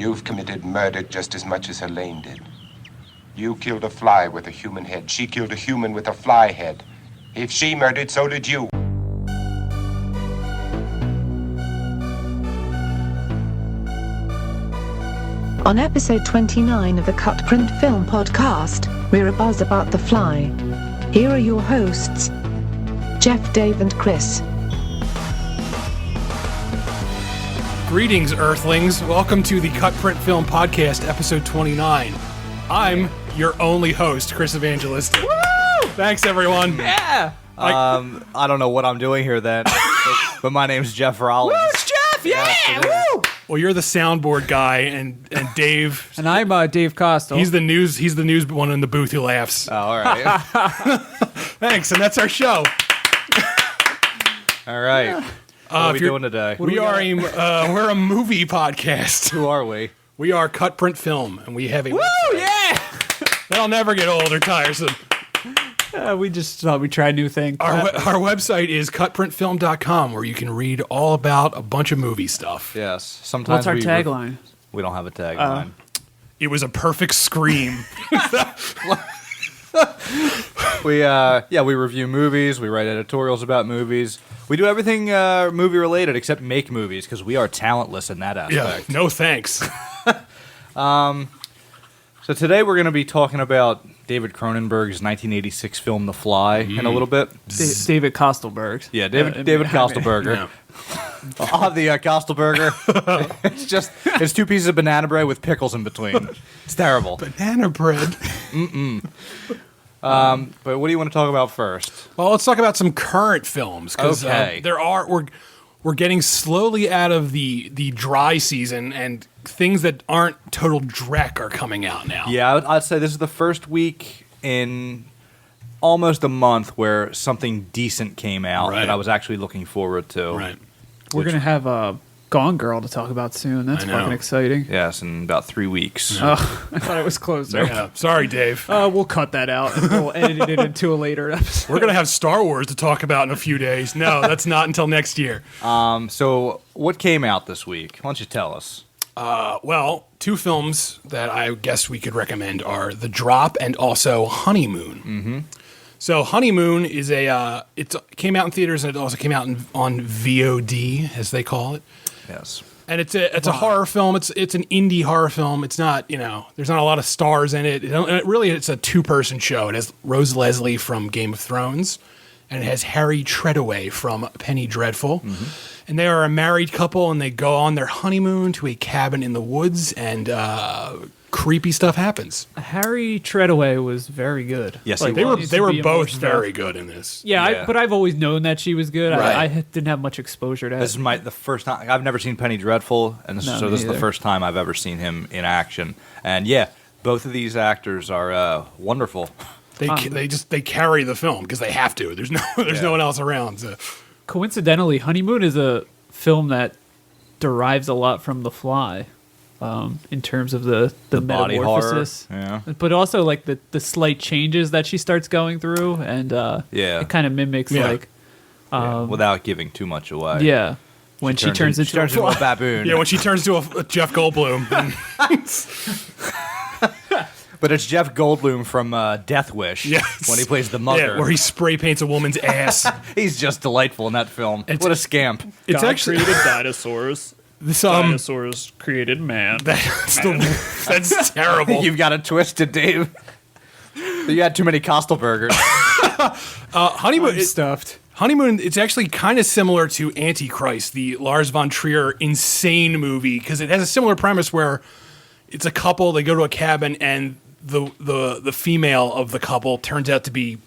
You've committed murder just as much as Helene did. You killed a fly with a human head. She killed a human with a fly head. If she murdered, so did you. On episode 29 of the CutPrintFilm podcast, we're a buzz about The Fly. Here are your hosts, Jeff, Dave, and Chris. Greetings, Earthlings. Welcome to the CutPrintFilm podcast, episode 29. I'm your only host, Chris Evangelist. Woo! Thanks, everyone. Yeah. I don't know what I'm doing here then, but my name's Jeff Rollins. Woo, it's Jeff! Yeah! Woo! Well, you're the soundboard guy, and Dave. And I'm Dave Costa. He's the news one in the booth who laughs. Oh, all right. Thanks, and that's our show. All right. What are we doing today? We're a movie podcast. Who are we? We are CutPrintFilm, and we have a Woo! Yeah! That'll never get old or tiresome. We just thought we'd try a new thing. Our website is cutprintfilm.com, where you can read all about a bunch of movie stuff. Yes. Sometimes What's our tagline? We don't have a tagline. It was a perfect scream. We review movies. We write editorials about movies. We do everything movie related except make movies because we are talentless in that aspect. Yeah, no thanks. So today we're going to be talking about David Cronenberg's 1986 film The Fly in a little bit. David Kostelberg. Yeah, David Kostelberger. Yeah. I'll have the Kostelberger. It's two pieces of banana bread with pickles in between. It's terrible. Banana bread. But what do you want to talk about first? Well, let's talk about some current films because Okay. we're getting slowly out of the dry season, and things that aren't total dreck are coming out now. Yeah, I'd say this is the first week in almost a month where something decent came out Right. that I was actually looking forward to. Right. We're going to have Gone Girl to talk about soon. That's I know. fucking exciting. Yes, in about 3 weeks. I thought it was closer. Yeah. Sorry, Dave. We'll cut that out and we'll edit it into a later episode. We're gonna have Star Wars to talk about in a few days. No, that's not until next year. So what came out this week? Why don't you tell us? Well, two films that I guess we could recommend are The Drop and also Honeymoon. Mm-hmm. So Honeymoon is it came out in theaters and it also came out on VOD, as they call it. Yes. And it's a horror film. It's an indie horror film. It's not, there's not a lot of stars in it. It's a two-person show. It has Rose Leslie from Game of Thrones, and it has Harry Treadaway from Penny Dreadful. Mm-hmm. And they are a married couple, and they go on their honeymoon to a cabin in the woods, and creepy stuff happens. Harry Treadaway was very good. Yes, They were both very good in this. Yeah, but I've always known that she was good. Right. I didn't have much exposure to This it. is the first time. I've never seen Penny Dreadful, and so this is the either. first time I've ever seen him in action. And yeah, both of these actors are wonderful. They carry the film because they have to. There's no one else around. So. Coincidentally, Honeymoon is a film that derives a lot from The Fly. In terms of the body metamorphosis, horror. Yeah. but also like the slight changes that she starts going through, and it kind of mimics Without giving too much away. yeah, when she turns into a a baboon. Yeah, when she turns to a Jeff Goldblum. But it's Jeff Goldblum from Death Wish when he plays the mother. Yeah, where he spray paints a woman's ass. He's just delightful in that film. What a scamp. It's actually created dinosaurs. Dinosaurs created man. That's terrible. You've got it twisted, Dave. You had too many Kostelbergers. Honeymoon stuffed. Honeymoon, it's actually kind of similar to Antichrist, the Lars von Trier insane movie, because it has a similar premise where it's a couple, they go to a cabin, and the female of the couple turns out to be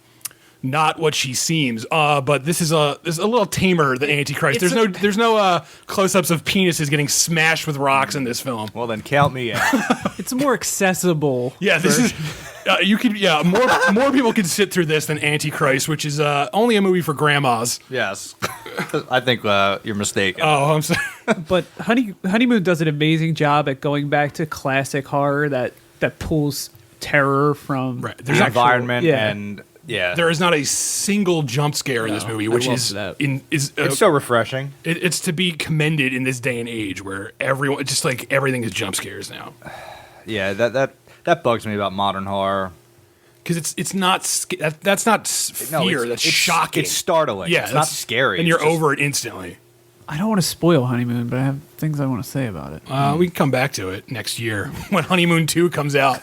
not what she seems. But this is a little tamer than Antichrist. There's no close-ups of penises getting smashed with rocks in this film. Well, then count me out. It's more accessible. Yeah, this is more people can sit through this than Antichrist, which is only a movie for grandmas. Yes. I think you're mistaken. Oh, I'm sorry. But Honeymoon does an amazing job at going back to classic horror that pulls terror from Right. The environment and Yeah. There is not a single jump scare in this movie, which love is that. It's so refreshing. it's to be commended in this day and age where everyone just like everything is jump scares now. Yeah, that bugs me about modern horror. Because it's not that's not fear, that's shocking. It's startling. Yeah, it's not scary. and you're It's just- over it instantly. I don't want to spoil Honeymoon, but I have things I want to say about it. We can come back to it next year when Honeymoon 2 comes out.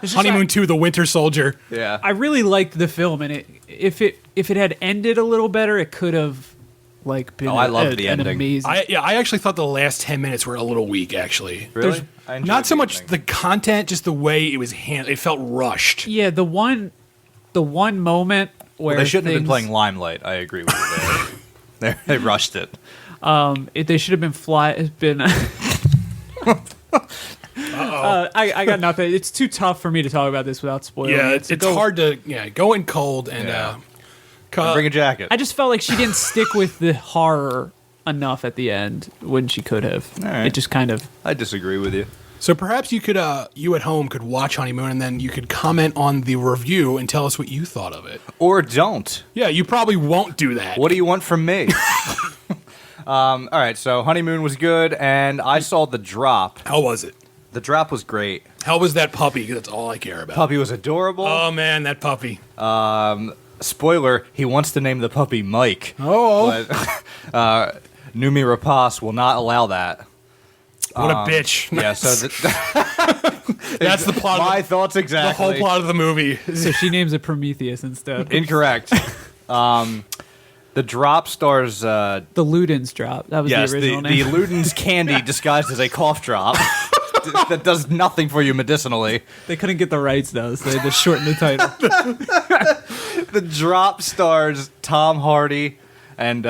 Honeymoon 2, The Winter Soldier. Yeah. I really liked the film, and if it had ended a little better, it could have been I loved the an ending. amazing. I actually thought the last 10 minutes were a little weak, actually. Really? I enjoyed Not so the much ending. the content, just the way it was handled. It felt rushed. Yeah, the one moment where They shouldn't have been things- playing Limelight. I agree with you there. They rushed it. They should have been I got nothing. It's too tough for me to talk about this without spoiling. Yeah, it. it's hard to go in cold and Bring a jacket. I just felt like she didn't stick with the horror enough at the end when she could have. All right. It just kind of. I disagree with you. So perhaps you could, you at home could watch Honeymoon and then you could comment on the review and tell us what you thought of it. Or don't. Yeah, you probably won't do that. What do you want from me? All right, so Honeymoon was good, and I saw The Drop. How was it? The Drop was great. How was that puppy? 'Cause that's all I care about. Puppy was adorable. Oh man, that puppy. Spoiler, he wants to name the puppy Mike. Oh, But Numi Rapace will not allow that. what a bitch. Yeah, so That's the plot. my of thoughts the exactly. whole plot of the movie. So she names it Prometheus instead. Incorrect. The Drop stars The Ludens drop. That was yes, the the original name. Luden's candy disguised as a cough drop that does nothing for you medicinally. They couldn't get the rights though, so they just shortened the title. The Drop stars Tom Hardy and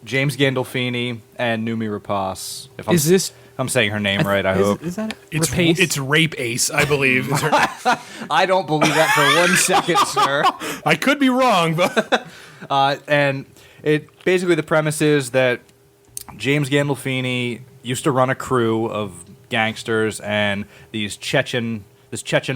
James Gandolfini and Numi Rapace. If I'm saying her name right, I hope. Is that it? It's Rapace? it's Rape Ace, I believe. Is her- I don't believe that for 1 second, sir. I could be wrong, but And it basically the premise is that James Gandolfini used to run a crew of gangsters, and this Chechen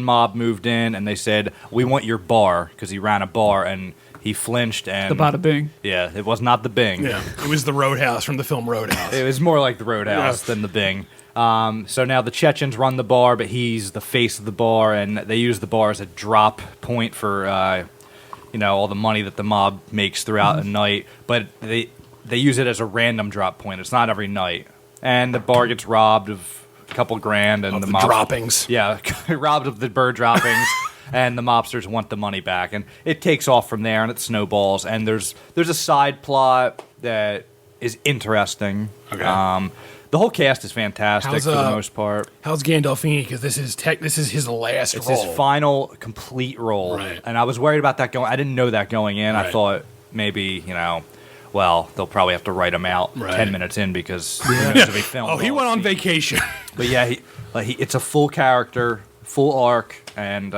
mob moved in, and they said, "We want your bar," because he ran a bar, and he flinched. And The Bada Bing. Yeah, it was not the Bing. yeah, it was the Roadhouse from the film Roadhouse. It was more like the Roadhouse Yeah. than the Bing. So now the Chechens run the bar, but he's the face of the bar, and they use the bar as a drop point for all the money that the mob makes throughout the night. But they use it as a random drop point. It's not every night, and the bar gets robbed of a couple grand, and Of the mob droppings. Yeah, robbed of the bird droppings. And the mobsters want the money back, and it takes off from there, and it snowballs. And there's a side plot that is interesting. Okay. The whole cast is fantastic How's, for the most part. How's Gandolfini? Because this is his last It's role. his final complete role, Right. and I was worried about that going. I didn't know that going in. I Right. thought maybe they'll probably have to write him out Right. 10 minutes in because who knows if he filmed. Oh, he all went the on scenes. vacation. But yeah, it's a full character, full arc, and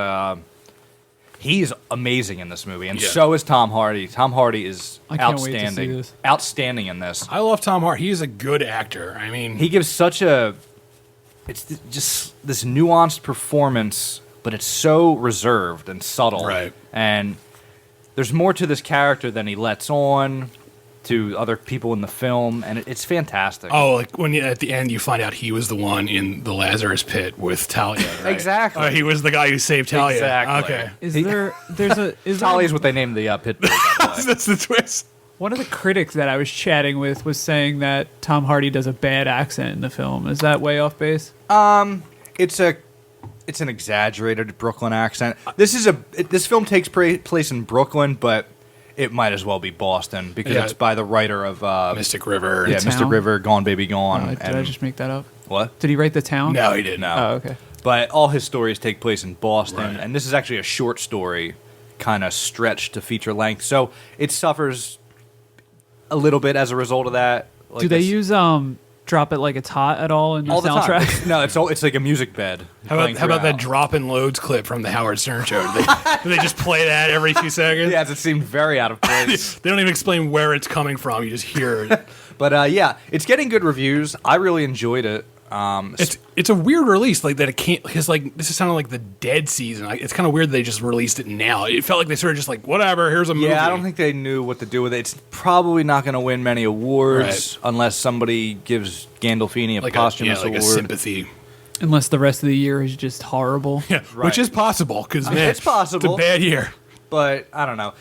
he's amazing in this movie, and Yeah. so is Tom Hardy. Tom Hardy is I can't wait to see outstanding, this. outstanding in this. I love Tom Hardy. He is a good actor. I mean, He gives just this nuanced performance, but it's so reserved and subtle, Right. And there's more to this character than he lets on to other people in the film, and it's fantastic. like when at the end you find out he was the one in the Lazarus pit with Talia. Right? Exactly. He was the guy who saved Talia. Exactly. Okay. Is Tali is what they named the pit bull, by the way. That's the twist. one of the critics that I was chatting with was saying that Tom Hardy does a bad accent in the film. Is that way off base? It's an exaggerated Brooklyn accent. This film takes place in Brooklyn, but it might as well be Boston because Yeah. it's by the writer of Mystic River. yeah, Town? Mr. River, Gone Baby Gone. Did I just make that up? What? Did he write The Town? No, he didn't. No. Oh, okay. But all his stories take place in Boston, Right. and this is actually a short story, kind of stretched to feature length. So it suffers a little bit as a result of that. Like Do they this- use Drop It Like It's Hot at all in the all the soundtrack? time? No, it's like a music bed. How playing about that throughout. drop and loads clip from the Howard Stern show? Do they just play that every few seconds? Yes, it seemed very out of place. They don't even explain where it's coming from. You just hear it. But yeah, it's getting good reviews. I really enjoyed it. It's a weird release, like that. It can't because like this is sounding like the Dead season. It's kind of weird that they just released it now. It felt like they sort of just like whatever. Here's a movie. Yeah, I don't think they knew what to do with it. It's probably not going to win many awards unless somebody gives Gandolfini a posthumous award. A sympathy. Unless the rest of the year is just horrible. Yeah, which is possible because it's possible. It's a bad year. But I don't know.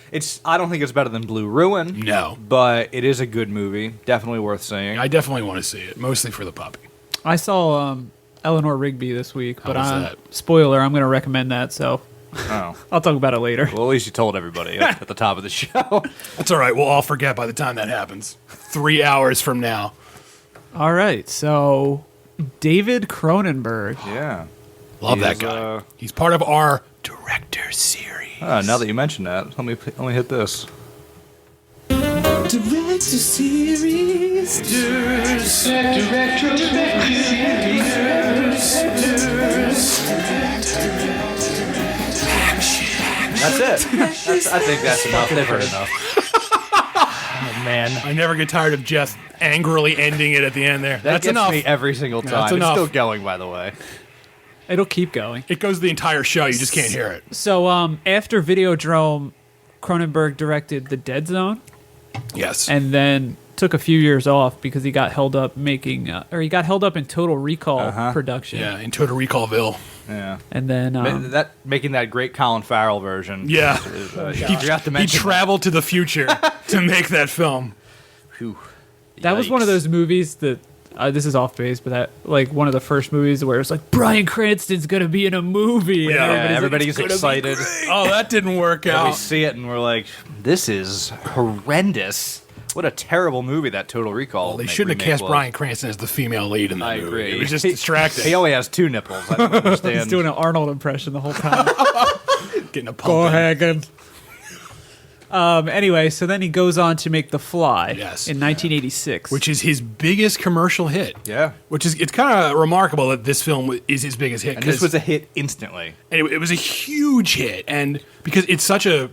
I don't think it's better than Blue Ruin. No, but it is a good movie. Definitely worth seeing. I definitely want to see it, mostly for the puppy. I saw Eleanor Rigby this week, but that? Spoiler, I'm going to recommend that, so I'll talk about it later. Well, at least you told everybody at the top of the show. That's all right. We'll all forget by the time that happens. 3 hours from now. All right, so David Cronenberg. Yeah. Love that guy. He's part of our director series. Now that you mention that, let me hit this. Director series. That's it. I think that's enough. They've heard enough. Oh, man. I never get tired of just angrily ending it at the end there. That's gets enough. Me every single time. That's it's enough. Still going, by the way. It'll keep going. It goes the entire show. You just can't hear it. So after Videodrome, Cronenberg directed The Dead Zone. Yes. And then took a few years off because he got held up making, he got held up in Total Recall production. Yeah, in Total Recallville. Yeah. And then making that great Colin Farrell version. Yeah. He traveled to the future to make that film. Whew. That was one of those movies that this is off base, but that like one of the first movies where it's like Bryan Cranston's gonna be in a movie. Yeah, and everybody's excited. Oh, that didn't work out. We see it and we're like, this is horrendous. What a terrible movie that Total Recall. Well, they shouldn't have cast Bryan Cranston as the female lead in that movie. I agree. It was just distracting. He only has 2 nipples. I don't understand. He's doing an Arnold impression the whole time. Getting a pump. Go ahead. Anyway, so then he goes on to make The Fly in 1986. Which is his biggest commercial hit. Yeah. It's kind of remarkable that this film is his biggest hit. And this was a hit instantly. And it was a huge hit. And because it's such a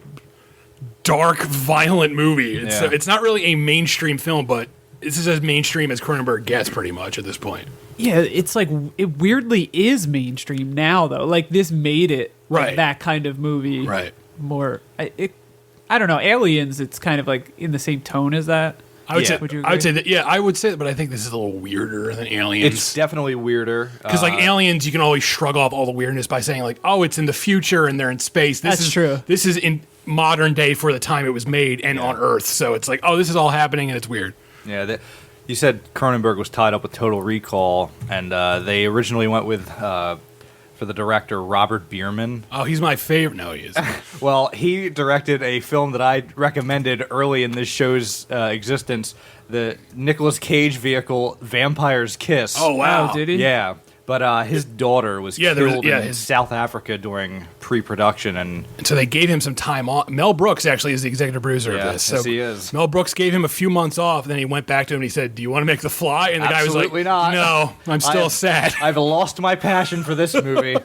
dark, violent movie. It's not really a mainstream film, but this is as mainstream as Cronenberg gets pretty much at this point. Yeah, it's like, it weirdly is mainstream now, though. Like, this made it like that kind of movie. Right. More... I don't know. Aliens, it's kind of like in the same tone as that. I would say. Would you agree? I would say that. Yeah, I would say that. But I think this is a little weirder than Aliens. It's definitely weirder because like Aliens, you can always shrug off all the weirdness by saying like, "Oh, it's in the future and they're in space." That's true. This is in modern day for the time it was made and on Earth. So it's like, oh, this is all happening and it's weird. Yeah. You said Cronenberg was tied up with Total Recall, and they originally went with. For the director, Robert Bierman. Oh, he's my favorite. No, he is. Well, he directed a film that I recommended early in this show's existence, the Nicolas Cage vehicle, Vampire's Kiss. Oh, wow. Oh, did he? Yeah. But his daughter was killed in South Africa during pre-production. And so they gave him some time off. Mel Brooks actually is the executive producer of this. Yes, he is. Mel Brooks gave him a few months off, then he went back to him and he said, "Do you want to make The Fly?" And the guy was like, not. "No, I'm still sad. I've lost my passion for this movie."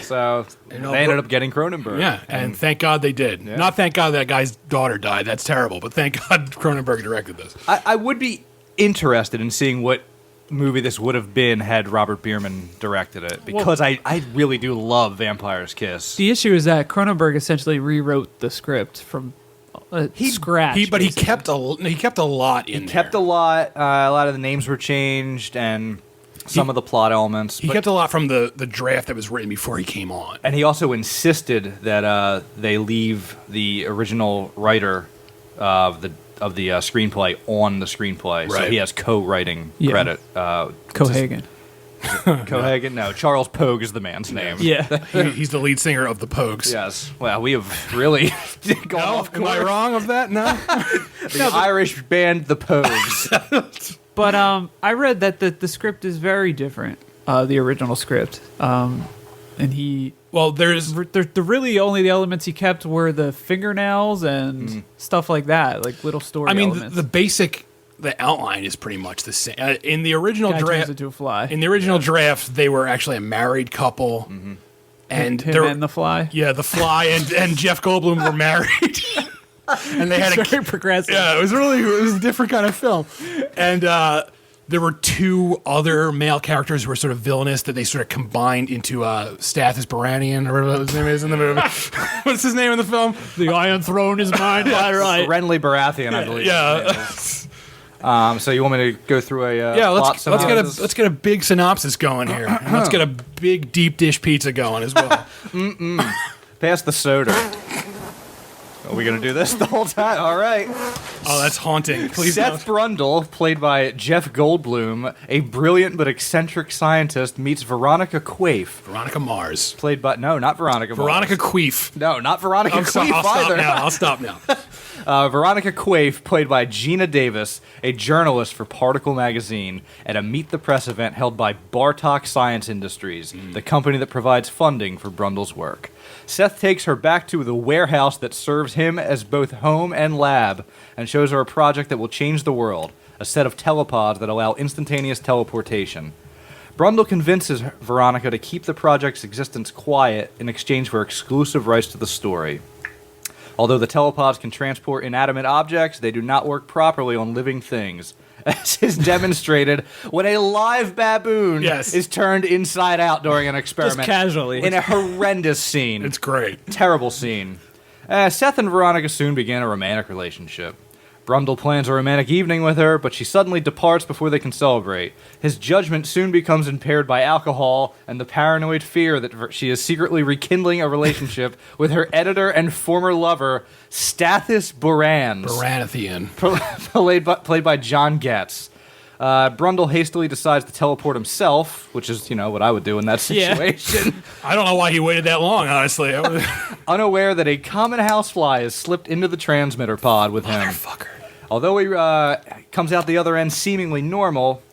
So they ended up getting Cronenberg. Yeah, and thank God they did. Yeah. Not thank God that guy's daughter died. That's terrible. But thank God Cronenberg directed this. I would be interested in seeing what movie this would have been had Robert Bierman directed it, because I really do love Vampire's Kiss. The issue is that Cronenberg essentially rewrote the script from scratch. But he kept a lot in there. He kept a lot. A lot of the names were changed, and some of the plot elements. He kept a lot from the draft that was written before he came on. And he also insisted that they leave the original writer of the screenplay on the screenplay, so he has co-writing credit. Cohagen. Cohagen? No, Charles Pogue is the man's name. Yeah, he's the lead singer of the Pogues. Yes. Well, we have really gone off course. Am I wrong of that? No. The Irish band The Pogues. But I read that the script is very different, the original script. And he... Well, there's... The really only the elements he kept were the fingernails and stuff like that, like little story elements. The outline is pretty much the same. In the original Guy draft... turns into a fly. In the original draft, they were actually a married couple. And him and the fly? Yeah, the fly and Jeff Goldblum were married. And they had very progressive. Yeah, it was a different kind of film. And there were two other male characters who were sort of villainous that they sort of combined into Stathis Baranian, or whatever his name is in the movie. What's his name in the film? The Iron Throne is mine by right. Renly Baratheon, I believe. Yeah. So you want me to go through a let's get a big synopsis going here. And let's get a big deep dish pizza going as well. Pass the soda. Are we going to do this the whole time? All right. Oh, that's haunting. Please Seth Brundle, played by Jeff Goldblum, a brilliant but eccentric scientist, meets Veronica Quaife. Veronica Mars. Played by... No, not Veronica Mars. Veronica Quaife. No, not Veronica Quaife either. I'll stop now. Veronica Quaife, played by Gina Davis, a journalist for Particle Magazine, at a Meet the Press event held by Bartok Science Industries, the company that provides funding for Brundle's work. Seth takes her back to the warehouse that serves him as both home and lab, and shows her a project that will change the world, a set of telepods that allow instantaneous teleportation. Brundle convinces Veronica to keep the project's existence quiet in exchange for exclusive rights to the story. Although the telepods can transport inanimate objects, they do not work properly on living things, as is demonstrated when a live baboon is turned inside out during an experiment. Just casually. In a horrendous scene. It's great. Terrible scene. Seth and Veronica soon begin a romantic relationship. Brundle plans a romantic evening with her, but she suddenly departs before they can celebrate. His judgment soon becomes impaired by alcohol and the paranoid fear that she is secretly rekindling a relationship with her editor and former lover, Stathis Borans. Baratheon. Played by John Getz. Brundle hastily decides to teleport himself, which is, what I would do in that situation. I don't know why he waited that long, honestly. Unaware that a common housefly has slipped into the transmitter pod with him. Motherfucker. Although he comes out the other end seemingly normal,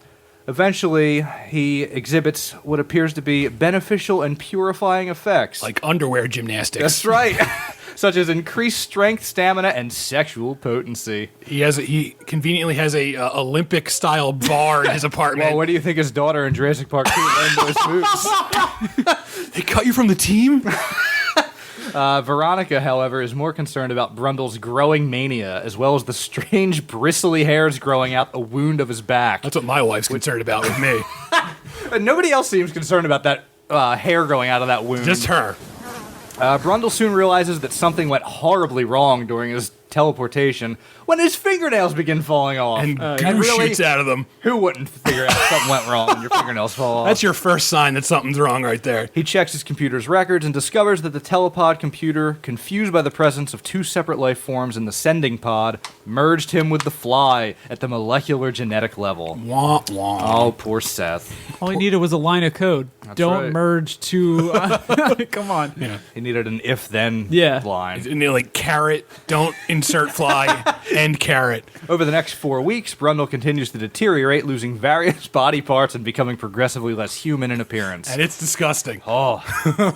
eventually he exhibits what appears to be beneficial and purifying effects. Like underwear gymnastics. That's right. Such as increased strength, stamina, and sexual potency. He conveniently has a Olympic-style bar in his apartment. Well, what do you think his daughter in Jurassic Park 2 learned those moves? They cut you from the team? Veronica, however, is more concerned about Brundle's growing mania, as well as the strange bristly hairs growing out the wound of his back. That's what my wife's concerned about with me. And nobody else seems concerned about that hair growing out of that wound. Just her. Brundle soon realizes that something went horribly wrong during his teleportation when his fingernails begin falling off. And goo shoots out of them. Who wouldn't figure out something went wrong when your fingernails fall off? That's your first sign that something's wrong right there. He checks his computer's records and discovers that the telepod computer, confused by the presence of two separate life forms in the sending pod, merged him with the fly at the molecular genetic level. Wah, wah. Oh, poor Seth. All he needed was a line of code. Don't right. merge two. Come on. Yeah. He needed an if-then line. And like carrot, don't insert fly, end carrot. Over the next 4 weeks, Brundle continues to deteriorate, losing various body parts and becoming progressively less human in appearance. And it's disgusting. Oh.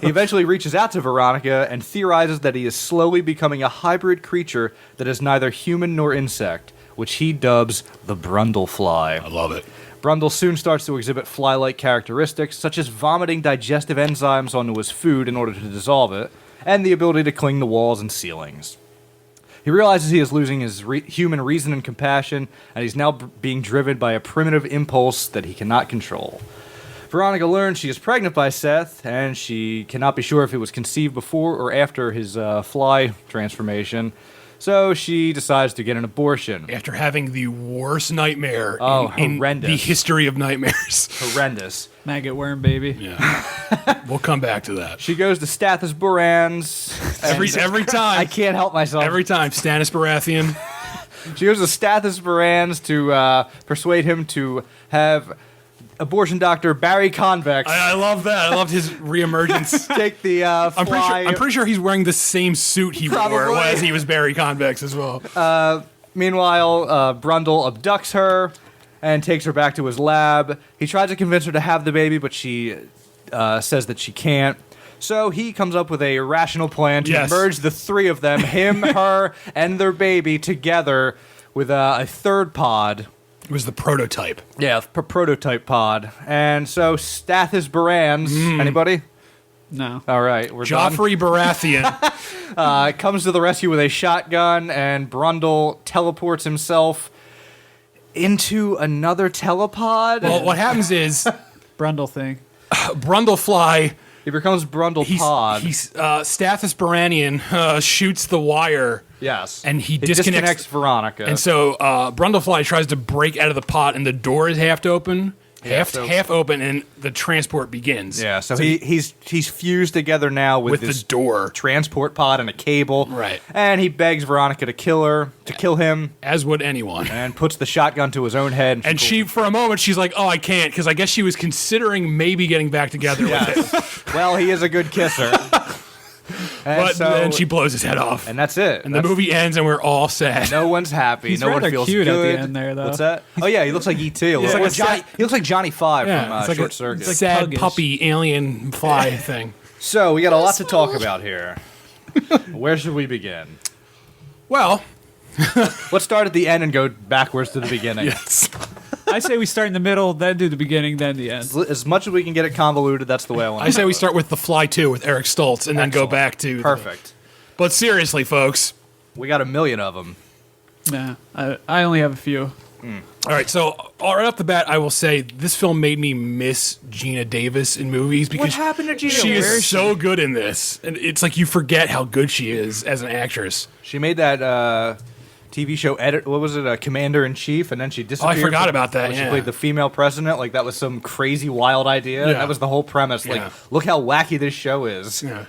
He eventually reaches out to Veronica and theorizes that he is slowly becoming a hybrid creature that is neither human nor insect, which he dubs the Brundle fly. I love it. Brundle soon starts to exhibit fly-like characteristics, such as vomiting digestive enzymes onto his food in order to dissolve it, and the ability to cling to walls and ceilings. He realizes he is losing his human reason and compassion, and he's now being driven by a primitive impulse that he cannot control. Veronica learns she is pregnant by Seth, and she cannot be sure if it was conceived before or after his fly transformation, so she decides to get an abortion. After having the worst nightmare in horrendous. the history of nightmares. Horrendous. Maggot worm, baby. Yeah. We'll come back to that. She goes to Stathis Borans. Every time. I can't help myself. Every time. Stannis Baratheon. She goes to Stathis Borans to persuade him to have abortion doctor Barry Convex. I love that. I loved his reemergence. Take the fly. I'm pretty sure he's wearing the same suit he wore as he was Barry Convex as well. Meanwhile, Brundle abducts her and takes her back to his lab. He tries to convince her to have the baby, but she says that she can't. So he comes up with a rational plan to merge the three of them, him, her, and their baby, together with a third pod. It was the prototype. Yeah, prototype pod. And so Stathis Borans, anybody? No. All right, we're Joffrey Baratheon. comes to the rescue with a shotgun, and Brundle teleports himself into another telepod. Well, what happens is Brundle thing. Brundlefly. He becomes Brundlepod. He's Stathis Baranian shoots the wire. Yes. And he It disconnects Veronica. And so Brundlefly tries to break out of the pot, and the door is half open, half open, and the transport begins. Yeah, so he's fused together now with the this door, transport pod, and a cable. Right. And he begs Veronica to kill him, as would anyone, and puts the shotgun to his own head. And she, for a moment, she's like, "Oh, I can't," because I guess she was considering maybe getting back together with him. Well, he is a good kisser. But then she blows his head off, and that's it. And the movie ends, and we're all sad. No one's happy. He's no one rather feels cute good. at the end there, though. What's that? Oh yeah, he looks like E.T. He looks like Johnny Five from it's like Short a Circuit. sad puppy alien fly thing. So we got a lot to talk about here. Where should we begin? Well, let's start at the end and go backwards to the beginning. Yes. I say we start in the middle, then do the beginning, then the end. As much as we can get it convoluted, that's the way I want to I say we start with The Fly 2 with Eric Stoltz, and then go back to... Perfect. But seriously, folks. We got a million of them. Nah, I only have a few. All right, so right off the bat, I will say this film made me miss Gina Davis in movies because what happened to Gina? She is so good in this, and it's like you forget how good she is as an actress. She made that TV show what was it? Commander in Chief, and then she disappeared. I forgot about that. She played the female president. Like that was some crazy wild idea. Yeah. That was the whole premise. Like, look how wacky this show is. Yeah.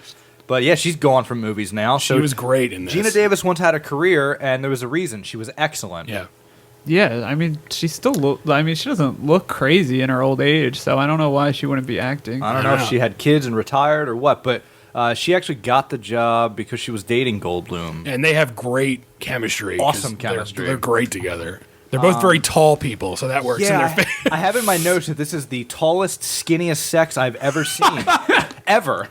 But yeah, she's gone from movies now. She was great in this. Gina Davis once had a career, and there was a reason. She was excellent. Yeah. Yeah, I mean, she still she doesn't look crazy in her old age, so I don't know why she wouldn't be acting. I don't know if she had kids and retired or what, but she actually got the job because she was dating Goldblum. And they have great chemistry. Awesome chemistry. They're great together. They're both very tall people, so that works in their favor. I have in my notes that this is the tallest, skinniest sex I've ever seen. Ever.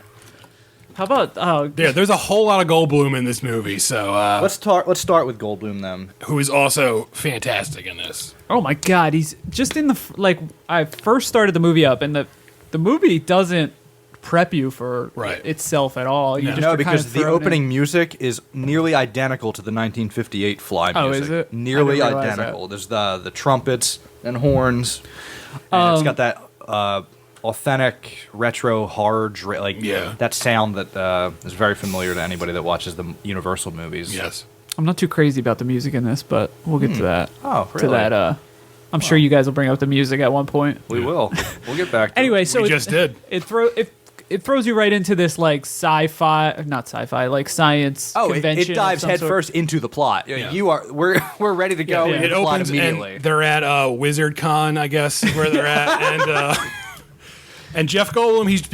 How about there's a whole lot of Goldblum in this movie, so let's start with Goldblum then, who is also fantastic in this. Oh my God, he's just in the I first started the movie up, and the movie doesn't prep you for itself at all. You just no, are because kind of the opening music is nearly identical to the 1958 Fly music. Oh, is it? Nearly identical. There's the trumpets and horns, and it's got that authentic retro horror that sound that is very familiar to anybody that watches the Universal movies. Yes. I'm not too crazy about the music in this, but we'll get to that. Oh, really? To that. I'm sure you guys will bring up the music at one point. We will. We'll get back to anyway, it. so we just did. It throws you right into this like not sci-fi, like science convention. It dives headfirst into the plot. Yeah. We're ready to go into It the plot opens immediately. and they're at Wizard Con, I guess, is where they're at, and Jeff Goldblum, he's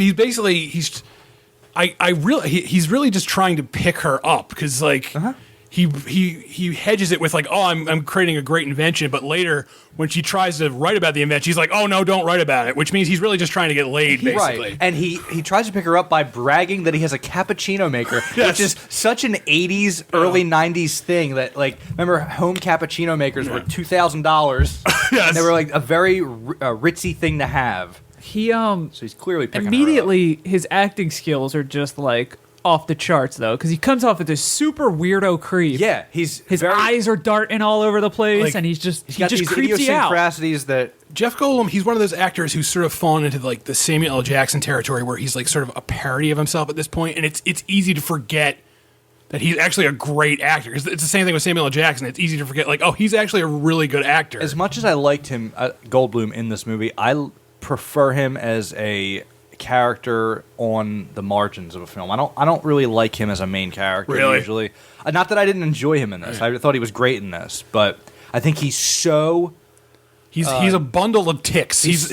really just trying to pick her up because he hedges it with like, oh, I'm creating a great invention, but later when she tries to write about the invention, he's like, oh no, don't write about it, which means he's really just trying to get laid, basically. Right. And he tries to pick her up by bragging that he has a cappuccino maker, which is such an 80s, early 90s thing that, like, remember home cappuccino makers were $2,000. Yes. And they were like a very ritzy thing to have. So he's clearly picking immediately his acting skills are just like off the charts though, because he comes off as this super weirdo creep. Yeah, his eyes are darting all over the place, and he just creeps you out. That Jeff Goldblum, he's one of those actors who's sort of fallen into like the Samuel L. Jackson territory, where he's like sort of a parody of himself at this point, and it's easy to forget that he's actually a great actor. It's the same thing with Samuel L. Jackson. It's easy to forget, like, oh, he's actually a really good actor. As much as I liked him, Goldblum, in this movie, I prefer him as a character on the margins of a film. I don't really like him as a main character usually. Not that I didn't enjoy him in this. I thought he was great in this, but I think he's so he's a bundle of ticks. He's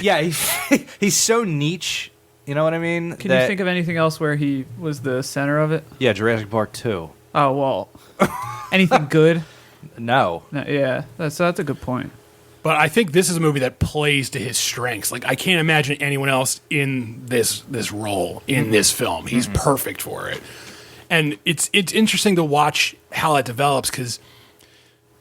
so niche. You know what I mean? Can you think of anything else where he was the center of it? Yeah, Jurassic Park 2. Oh well, anything good? No. Yeah, that's a good point. But I think this is a movie that plays to his strengths. Like, I can't imagine anyone else in this role in this film. He's perfect for it. And it's interesting to watch how that develops, because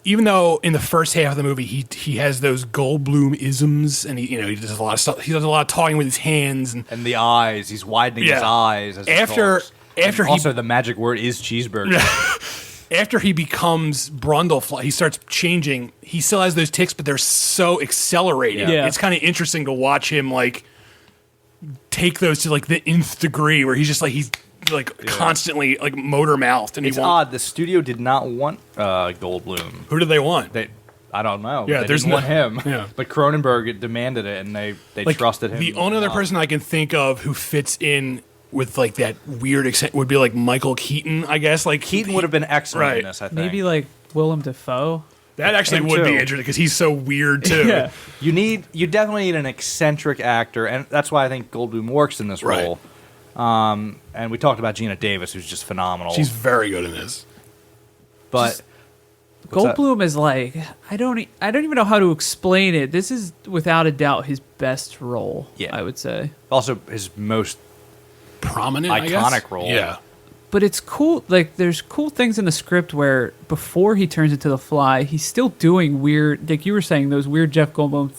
even though in the first half of the movie he has those Goldblum-isms, and he does a lot of stuff. He does a lot of talking with his hands and the eyes. He's widening his eyes as he talks. After also the magic word is cheeseburger. after he becomes Brundlefly, he starts changing. He still has those tics, but they're so accelerated. Yeah. It's kind of interesting to watch him like take those to like the nth degree, where he's constantly like motor mouthed. And It's odd. The studio did not want Goldblum. Who did they want? I don't know. Yeah, they there's didn't want him. Yeah. But Cronenberg demanded it, and they Like, trusted him. The only other person I can think of who fits in with like that weird accent would be like Michael Keaton, I guess. Like Keaton would have been excellent in this, I think. Maybe like Willem Dafoe. That actually Him would be too. interesting because he's so weird too. Yeah. You definitely need an eccentric actor, and that's why I think Goldblum works in this Right. role. And we talked about Gina Davis, who's just phenomenal. She's very good in this. But what's that? Goldblum is like I don't even know how to explain it. This is without a doubt his best role. Yeah. I would say. Also his most Prominent, I guess? iconic role. Yeah. But it's cool. Like there's cool things in the script where before he turns into the Fly, he's still doing weird. Like you were saying, those weird Jeff Goldblum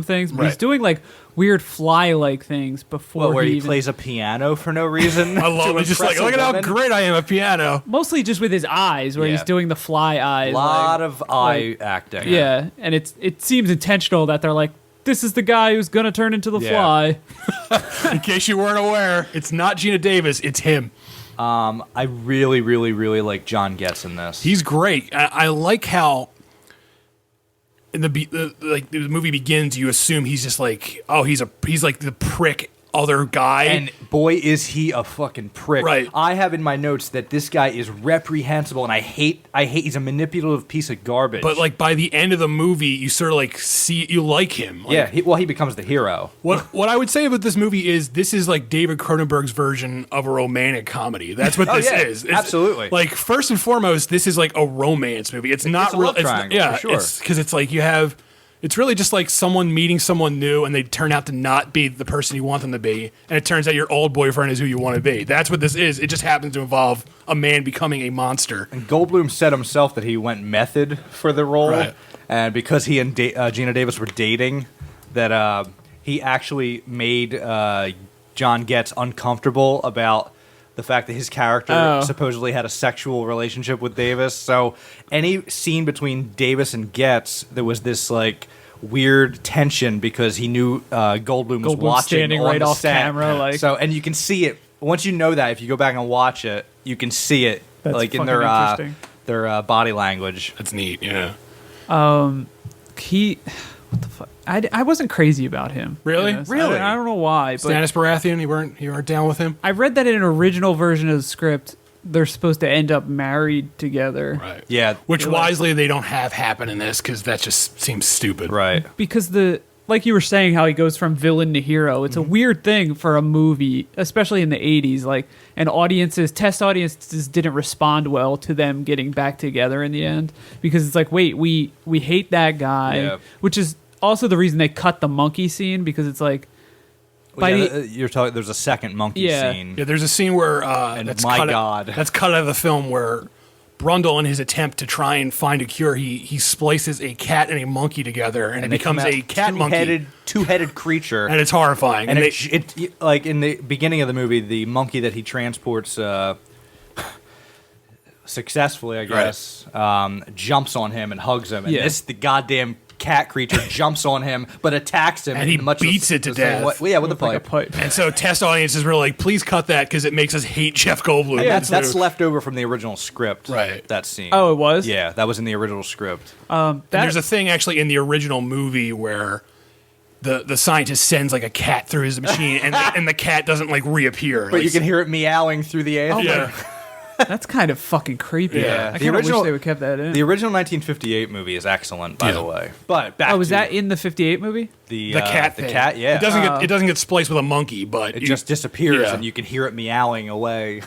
things. But he's Right. doing like weird Fly-like things before where he even, plays a piano for no reason. I love it. Just like, impress a look at how woman. great I am at piano. mostly just with his eyes, where Yeah. he's doing the Fly eyes. A lot like- of eye acting. Yeah, and it seems intentional that they're like, this is the guy who's gonna turn into the Yeah. Fly. In case you weren't aware, it's not Gina Davis, it's him. I really, really, really like John Getz in this. He's great. I like how in the movie begins, you assume he's just like, oh, he's like the prick other guy. and boy, is he a fucking prick. Right. I have in my notes that this guy is reprehensible, and I hate he's a manipulative piece of garbage. But like by the end of the movie, you sort of like you like him. Like, yeah, he becomes the hero. What I would say about this movie is this is like David Cronenberg's version of a romantic comedy. That's what this yeah, is. It's, absolutely. Like first and foremost, this is like a romance movie. It's not a real. love triangle, yeah, for sure. because it's like you have. It's really just like someone meeting someone new, and they turn out to not be the person you want them to be, and it turns out your old boyfriend is who you want to be. That's what this is. It just happens to involve a man becoming a monster. And Goldblum said himself that he went method for the role, Right. and because he and Gina Davis were dating, that he actually made John Getz uncomfortable about the fact that his character supposedly had a sexual relationship with Davis. So any scene between Davis and Getz, there was this like weird tension because he knew Goldblum was Goldblum watching standing on right the off set. camera, like- So, and you can see it once you know that. If you go back and watch it, you can see it That's like in fucking interesting. their body language. That's neat. Yeah. What the fuck? I wasn't crazy about him. Really? in this. Really? I don't know why, but Stannis Baratheon, you weren't down with him. I read that in an original version of the script, they're supposed to end up married together. Right. Yeah, Which wisely they don't have happen in this because that just seems stupid. right. Because like you were saying, how he goes from villain to hero. It's a weird thing for a movie, especially in the 80s. Like, and test audiences didn't respond well to them getting back together in the end. Because it's like, wait, we hate that guy. Yeah. Which is also the reason they cut the monkey scene, because it's like, by the- You're talking. There's a second monkey Yeah. scene. Yeah, there's a scene where that's my cut God. that's cut out of the film where Brundle, in his attempt to try and find a cure, he splices a cat and a monkey together, and it they becomes come out a cat monkey, two-headed creature, and it's horrifying. and they- it like in the beginning of the movie, the monkey that he transports successfully, I guess, jumps on him and hugs him, and Yeah. the goddamn cat creature jumps on him but attacks him, And he in much beats it to the same death. way. Yeah, with the like pipe. a pipe. and so test audiences were like, please cut that because it makes us hate Jeff Goldblum. And that's left over from the original script. Right. That scene. Oh, it was? Yeah, that was in the original script. And there's a thing actually in the original movie where the scientist sends like a cat through his machine, and the cat doesn't like reappear. But Like, you can hear it meowing through the air. yeah. That's kind of fucking creepy. Yeah. I The kind of wish original- they would kept that in. The original 1958 movie is excellent, by the way. But back was to that in the 58 movie? the cat the thing. cat, yeah. It doesn't get spliced with a monkey, but It just disappears, yeah. and you can hear it meowing away.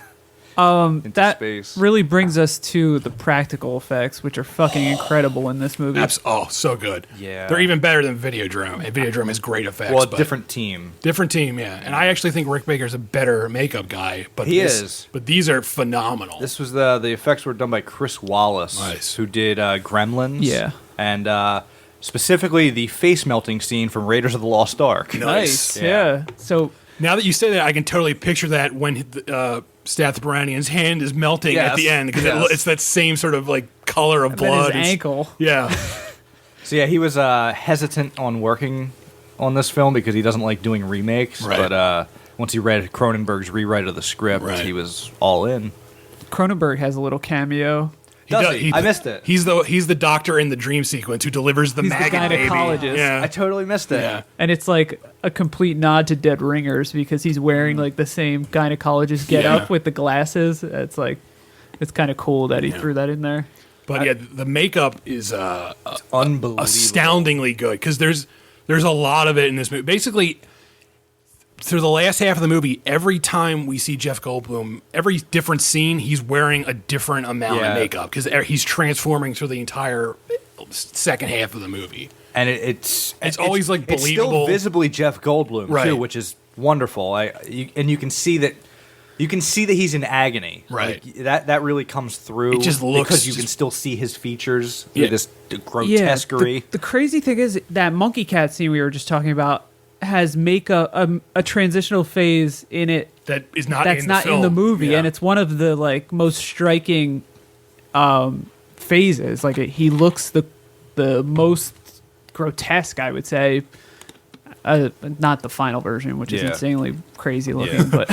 into That space. really brings us to the practical effects, which are fucking incredible in this movie. so good. Yeah. They're even better than Videodrome. And Videodrome has great effects. Well, but different team. different team, yeah. And I actually think Rick Baker's a better makeup guy. But He is. But these are phenomenal. This was the effects were done by Chris Wallace, Nice. who did Gremlins. Yeah. And specifically the face melting scene from Raiders of the Lost Ark. Nice. Yeah. Yeah. So Now that you say that, I can totally picture that when Stath Baranian's hand is melting Yes. at the end because Yes. it's that same sort of like color of Then blood. his It's- ankle. Yeah. So yeah, he was hesitant on working on this film because he doesn't like doing remakes. Right. But once he read Cronenberg's rewrite of the script, Right. he was all in. Cronenberg has a little cameo. Does he? I missed it. He's the doctor in the dream sequence who delivers the He's the maggot baby. gynecologist. Yeah. I totally missed it. Yeah. And it's like a complete nod to Dead Ringers because he's wearing like the same gynecologist get up with the glasses. It's like, it's kind of cool that he threw that in there. But yeah, the makeup is Unbelievable. astoundingly good because there's a lot of it in this movie. Basically, through the last half of the movie, every time we see Jeff Goldblum, every different scene, he's wearing a different amount of makeup because he's transforming through the entire second half of the movie. And it's always, like, It's still believable. visibly Jeff Goldblum Right. too, which is wonderful. And you can see that. You can see that he's in agony. Right. Like, that really comes through. It just looks because you can just- still see his features. Yeah. This grotesquerie. The crazy thing is that monkey cat scene we were just talking about has a transitional phase in it That is not that's in not the film. in the movie, Yeah. and it's one of the like most striking phases. Like he looks the most grotesque, I would say. Not the final version, which is Yeah. insanely crazy looking, but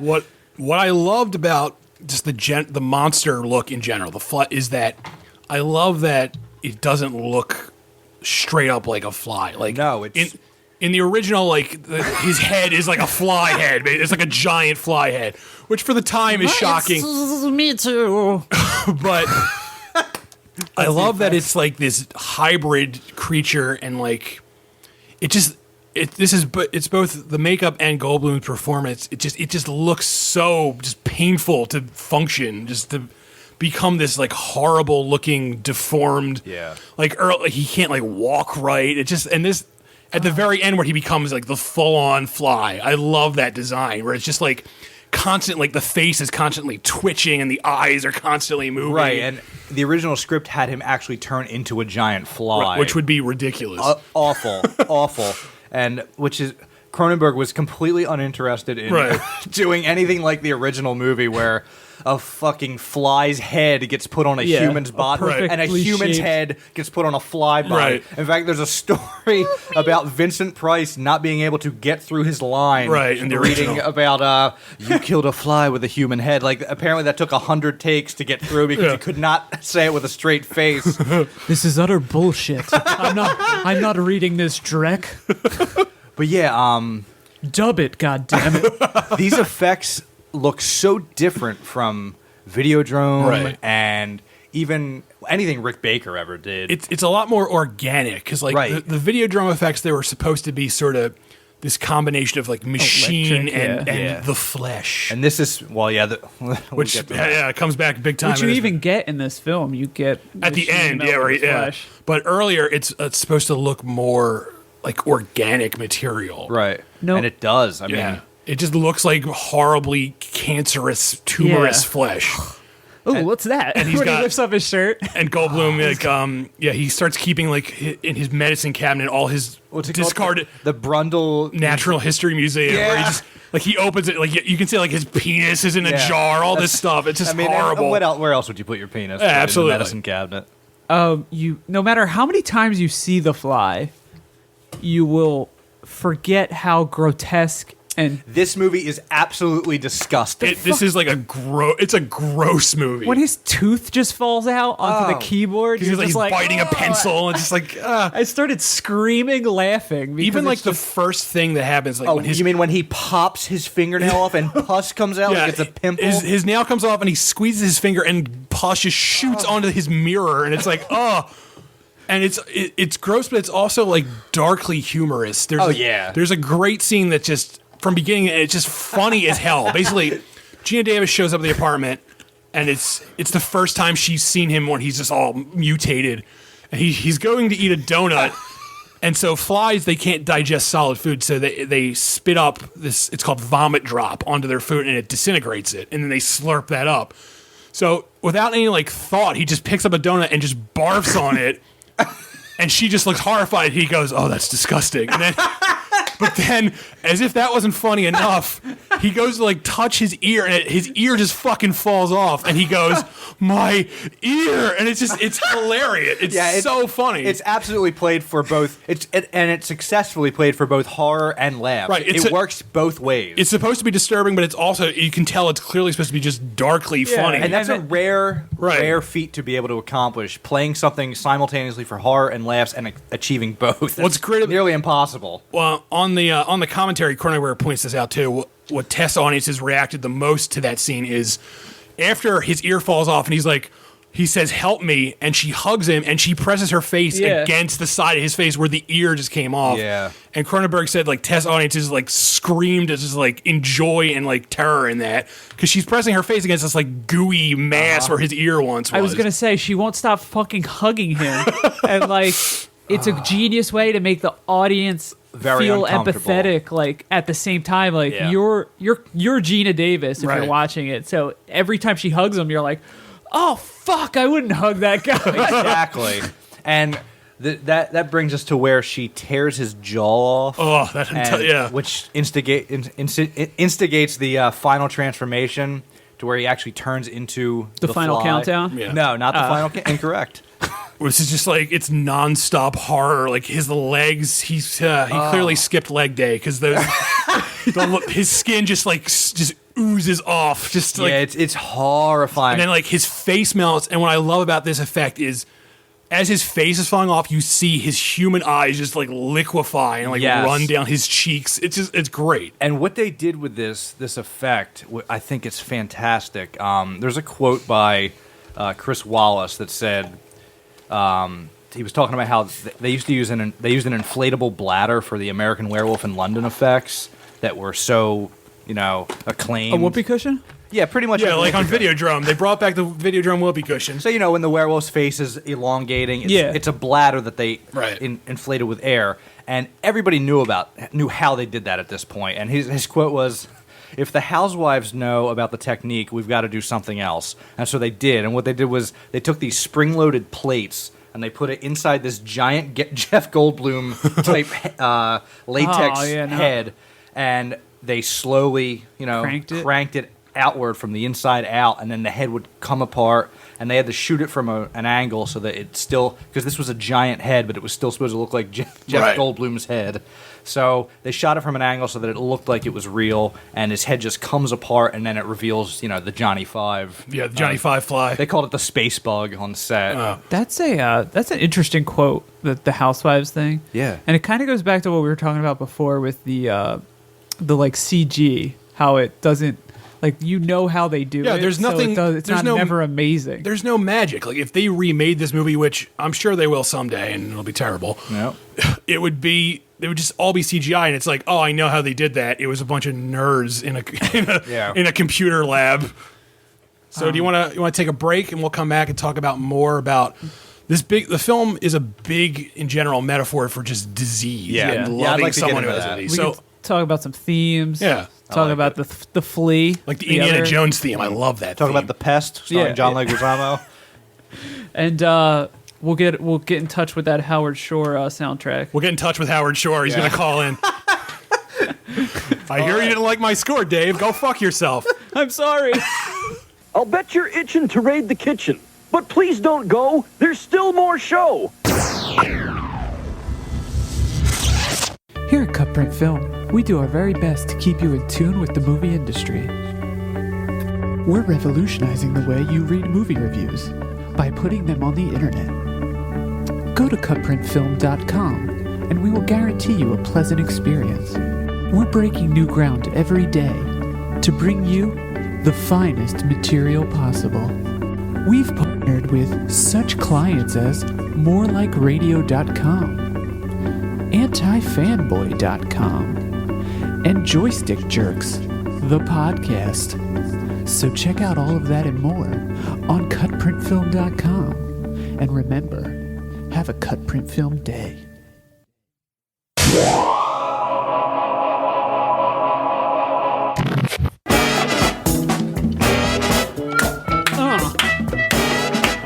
What I loved about just the monster look in general, is that I love that it doesn't look straight up like a fly. Like No, it's- in the original, like his head is like a fly head. It's like a giant fly head, which for the time is shocking. Me too. But I love that it's like this hybrid creature, and like it's both the makeup and Goldblum's performance. It just looks so just painful to function, just to become this like horrible looking deformed. Yeah. Like he can't like walk right. It just and this at the very end where he becomes like the full on fly. I love that design where it's just like constant, like the face is constantly twitching and the eyes are constantly moving. Right, and the original script had him actually turn into a giant fly, which would be ridiculous. awful, awful, and which is Cronenberg was completely uninterested in Right. doing anything like the original movie where a fucking fly's head gets put on a Yeah, human's a body, and a perfectly human's shaped- head gets put on a fly body. Right. In fact, there's a story about Vincent Price not being able to get through his line. Right, in the reading original. about you killed a fly with a human head. Like apparently that took 100 takes to get through because you could not say it with a straight face. This is utter bullshit. I'm not reading this, Drek. But yeah, Dub it, goddammit. these effects look so different from Videodrome Right. and even anything Rick Baker ever did. It's a lot more organic because like Right. the Videodrome effects, they were supposed to be sort of this combination of like machine Electric, and yeah. the flesh, and this is we'll which get to that. it comes back big time. Which in you this even get in this film. You get at the machine end, melt yeah, with right, yeah. flesh. But earlier, it's supposed to look more like organic material, Right. No. And it does. I Yeah, mean, it just looks like horribly cancerous, tumorous Yeah. flesh. Oh, what's that? and he's when got- he lifts up his shirt. And Goldblum, he starts keeping like in his medicine cabinet all his what's it called? discarded The Brundle Natural History Museum, where he Yeah. just like he opens it, like you can see like his penis is in a Yeah. jar, all this stuff. It's just I mean, horrible. What else? Where else would you put your penis? Yeah, absolutely. In the medicine cabinet. You no matter how many times you see the fly, you will forget how grotesque and This movie is absolutely disgusting. This is like it's a gross movie. when his tooth just falls out onto the Oh. keyboard, He's you're like, just like biting a "Oh." pencil and just like I started screaming, laughing. because even like it's the just- first thing that happens, like Oh, when his you mean when he pops his fingernail off and pus comes out like it's a pimple? His nail comes off and he squeezes his finger and pus just shoots onto his mirror and it's like and it's gross, but it's also like darkly humorous. There's a great scene that just from beginning it's just funny as hell. Basically, Gina Davis shows up at the apartment and it's the first time she's seen him when he's just all mutated. And he's going to eat a donut. And so flies, they can't digest solid food, so they spit up this, it's called vomit drop, onto their food and it disintegrates it, and then they slurp that up. So without any like thought, he just picks up a donut and just barfs on it. And she just looks horrified. He goes, "Oh, that's disgusting." And then, but then, as if that wasn't funny enough, he goes to like touch his ear, and his ear just fucking falls off, and he goes, "My ear," and it's hilarious. It's so funny. It's absolutely played for both. It's successfully played for both horror and laughs. Right, it works both ways. It's supposed to be disturbing, but it's also, you can tell it's clearly supposed to be just darkly funny. And that's a rare feat to be able to accomplish, playing something simultaneously for horror and laughs and achieving both. What's great, nearly impossible. Well, on the commentary, Cronenberg points this out too. What test audiences reacted the most to that scene is after his ear falls off, and he says, "Help me," and she hugs him, and she presses her face against the side of his face where the ear just came off. Yeah. And Cronenberg said, like, test audiences, like, screamed as just, like, in joy and, like, terror in that, because she's pressing her face against this, like, gooey mass where his ear once was. I was going to say, she won't stop fucking hugging him. And, like, it's a genius way to make the audience feel empathetic, like, at the same time. Like, you're Gina Davis if you're watching it. So every time she hugs him, you're like, oh, fuck, I wouldn't hug that guy. Exactly. And that brings us to where she tears his jaw off. Oh, which instigates the final transformation to where he actually turns into the final fly. countdown? Yeah. No, not the final incorrect. This is just like, it's nonstop horror. Like his legs, he clearly skipped leg day because his skin just oozes off. Just like, it's horrifying. And then like his face melts. And what I love about this effect is, as his face is falling off, you see his human eyes just like liquefy and run down his cheeks. It's great. And what they did with this effect, I think it's fantastic. There's a quote by Chris Wallace that said, he was talking about how they used an inflatable bladder for the American Werewolf in London effects that were so acclaimed. A whoopee cushion? Yeah, pretty much. Yeah, like on Videodrome. They brought back the Videodrome whoopee cushion. So, when the werewolf's face is elongating, it's a bladder that they inflated with air. And everybody knew how they did that at this point. And his quote was, "If the housewives know about the technique, we've got to do something else." And so they did. And what they did was they took these spring-loaded plates and they put it inside this giant Jeff Goldblum type latex head. And they slowly, cranked it outward from the inside out, and then the head would come apart, and they had to shoot it from an angle so that it still, because this was a giant head, but it was still supposed to look like Jeff Goldblum's head. So they shot it from an angle so that it looked like it was real, and his head just comes apart, and then it reveals, the Johnny Five. Yeah, the Johnny Five fly. They called it the space bug on set. That's an interesting quote, the Housewives thing. Yeah, and it kind of goes back to what we were talking about before with the CG, how it doesn't. Like, how they do it. Yeah, there's nothing. So it's never amazing. There's no magic. Like, if they remade this movie, which I'm sure they will someday, and it'll be terrible. No, they would just all be CGI, and it's like, oh, I know how they did that. It was a bunch of nerds in a computer lab. So do you want to take a break, and we'll come back and talk about more about this big. The film is a big, in general, metaphor for just disease. And loving I'd like to someone get who into has that. it. We So could talk about some themes. Yeah. Talk about the flea. like the Indiana Jones theme. I love that. Talk theme. about The Pest, starring John Leguizamo. And we'll get in touch with that Howard Shore soundtrack. We'll get in touch with Howard Shore. He's going to call in. I hear you didn't like my score, Dave. Go fuck yourself. I'm sorry. I'll bet you're itching to raid the kitchen. But please don't go. There's still more show. Here at CutPrint Film, we do our very best to keep you in tune with the movie industry. We're revolutionizing the way you read movie reviews by putting them on the internet. Go to CutPrintFilm.com and we will guarantee you a pleasant experience. We're breaking new ground every day to bring you the finest material possible. We've partnered with such clients as MoreLikeRadio.com, AntiFanboy.com, and Joystick Jerks, the podcast. So check out all of that and more on CutPrintFilm.com. And remember, have a CutPrint Film day.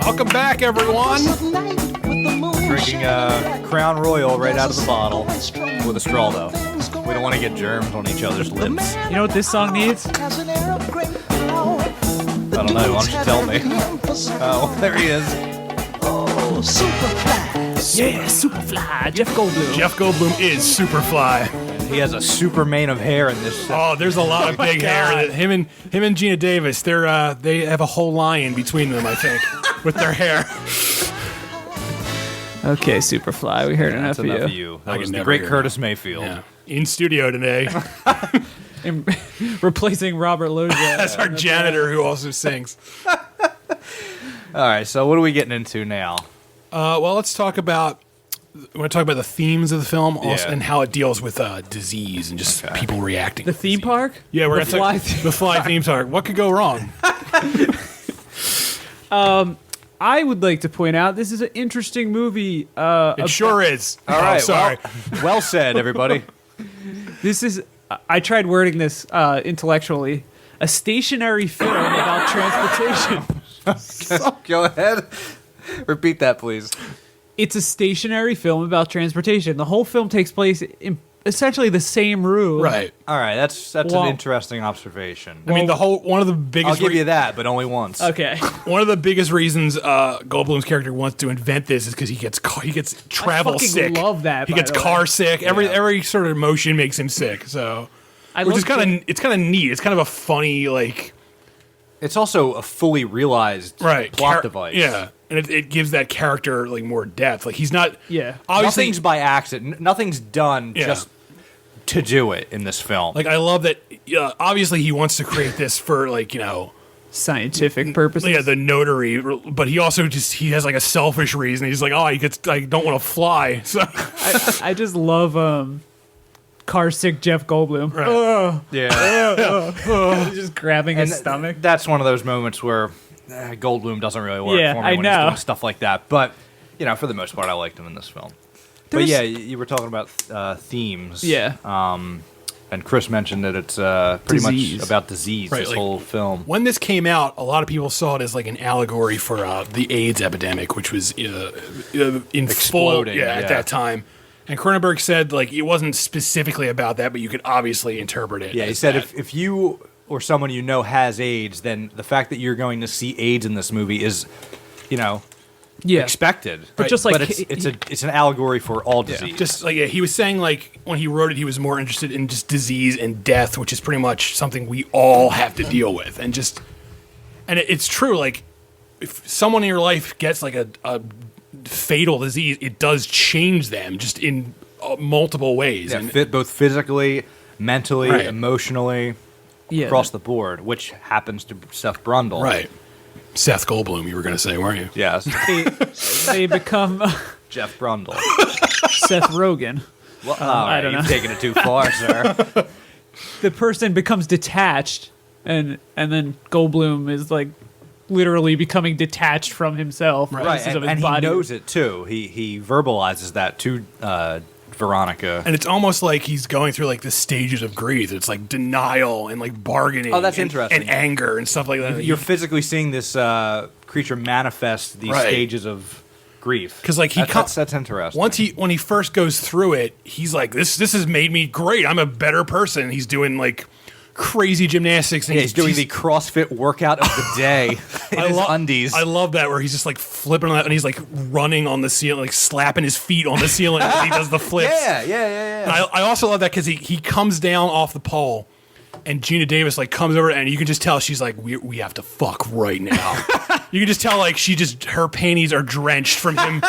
Welcome back, everyone. Drinking Crown Royal right out of the bottle with a straw, though. We don't want to get germs on each other's lips. You know what this song needs? I don't know. Why don't you tell me? Oh, there he is. Yeah, Superfly, Jeff Goldblum. Jeff Goldblum is Superfly. He has a super mane of hair in this. Oh, there's a lot of big hair. Him and Gina Davis, they have a whole lion between them, I think, with their hair. Okay, Superfly, we heard enough That's enough of of you. you. I That can was the never great hear Curtis Mayfield. Yeah. In studio today And replacing Robert Loggia. as our janitor who also sings. All right, so what are we getting into now? Well, let's talk about. We want to talk about the themes of the film also, Yeah. and how it deals with disease and just people reacting. The to theme disease. park? Yeah, we're The going to fly talk the fly theme park. What could go wrong? I would like to point out this is an interesting movie. It sure is. All right, sorry. Well said, everybody. This is, I tried wording this intellectually, a stationary film about transportation. Go ahead. Repeat that, please. It's a stationary film about transportation. The whole film takes place in essentially the same room. Right. All right, that's Well- an interesting observation. I mean, one of the biggest. I'll give you that, but only once. Okay. One of the biggest reasons Goldblum's character wants to invent this is because he gets travel fucking sick. love that, He by gets the way. car sick. Every sort of emotion makes him sick. So, which is kind of it's kind of neat. It's kind of a funny It's also a fully realized plot device. Yeah, and it gives that character more depth. Like he's not. Yeah. Obviously, Nothing's by accident. Nothing's done just to do it in this film. I love that. Obviously, he wants to create this for Scientific purposes. Yeah, the notary, but he also he has a selfish reason. He's like, I don't want to fly. So I just love car sick Jeff Goldblum. Right. Yeah. Just grabbing his stomach. That's one of those moments where Goldblum doesn't really work Yeah, for me I when know. he's doing stuff like that. But, for the most part, I liked him in this film. But yeah, you were talking about themes. Yeah. And Chris mentioned that it's pretty much about disease, Right, this whole film. when this came out, a lot of people saw it as an allegory for the AIDS epidemic, which was in Exploding, full at that time. And Cronenberg said it wasn't specifically about that, but you could obviously interpret it. Yeah, he as said that. if you or someone you know has AIDS, then the fact that you're going to see AIDS in this movie is, expected. But just but it's an allegory for all disease. Just he was saying when he wrote it, he was more interested in just disease and death, which is pretty much something we all have to deal with, and it's true. If someone in your life gets a fatal disease, it does change them just in multiple ways. Yeah, And both physically, mentally, Right. emotionally, Yeah. across the board, which happens to Seth Brundle. right, Seth Goldblum, you were going to say, weren't you? Yes. They become Jeff Brundle. Seth Rogen. Well, all right, don't know. you've taken it too far, sir. The person becomes detached, and then Goldblum is literally becoming detached from himself. Right, pieces of and his he body. knows it too. He verbalizes that to Veronica. And it's almost like he's going through the stages of grief. It's denial and bargaining. Oh, that's and, interesting. And anger and stuff like that. You're physically seeing this creature manifest these Right. stages of grief. Because that's interesting. when he first goes through it, he's like, this has made me great. I'm a better person. He's doing crazy gymnastics. And he's doing the CrossFit workout of the day in his undies. I love that where he's just flipping on that, and he's running on the ceiling, slapping his feet on the ceiling as he does the flips. Yeah. And I also love that because he comes down off the pole, and Gina Davis comes over, and you can just tell she's we have to fuck right now. You can just tell her panties are drenched from him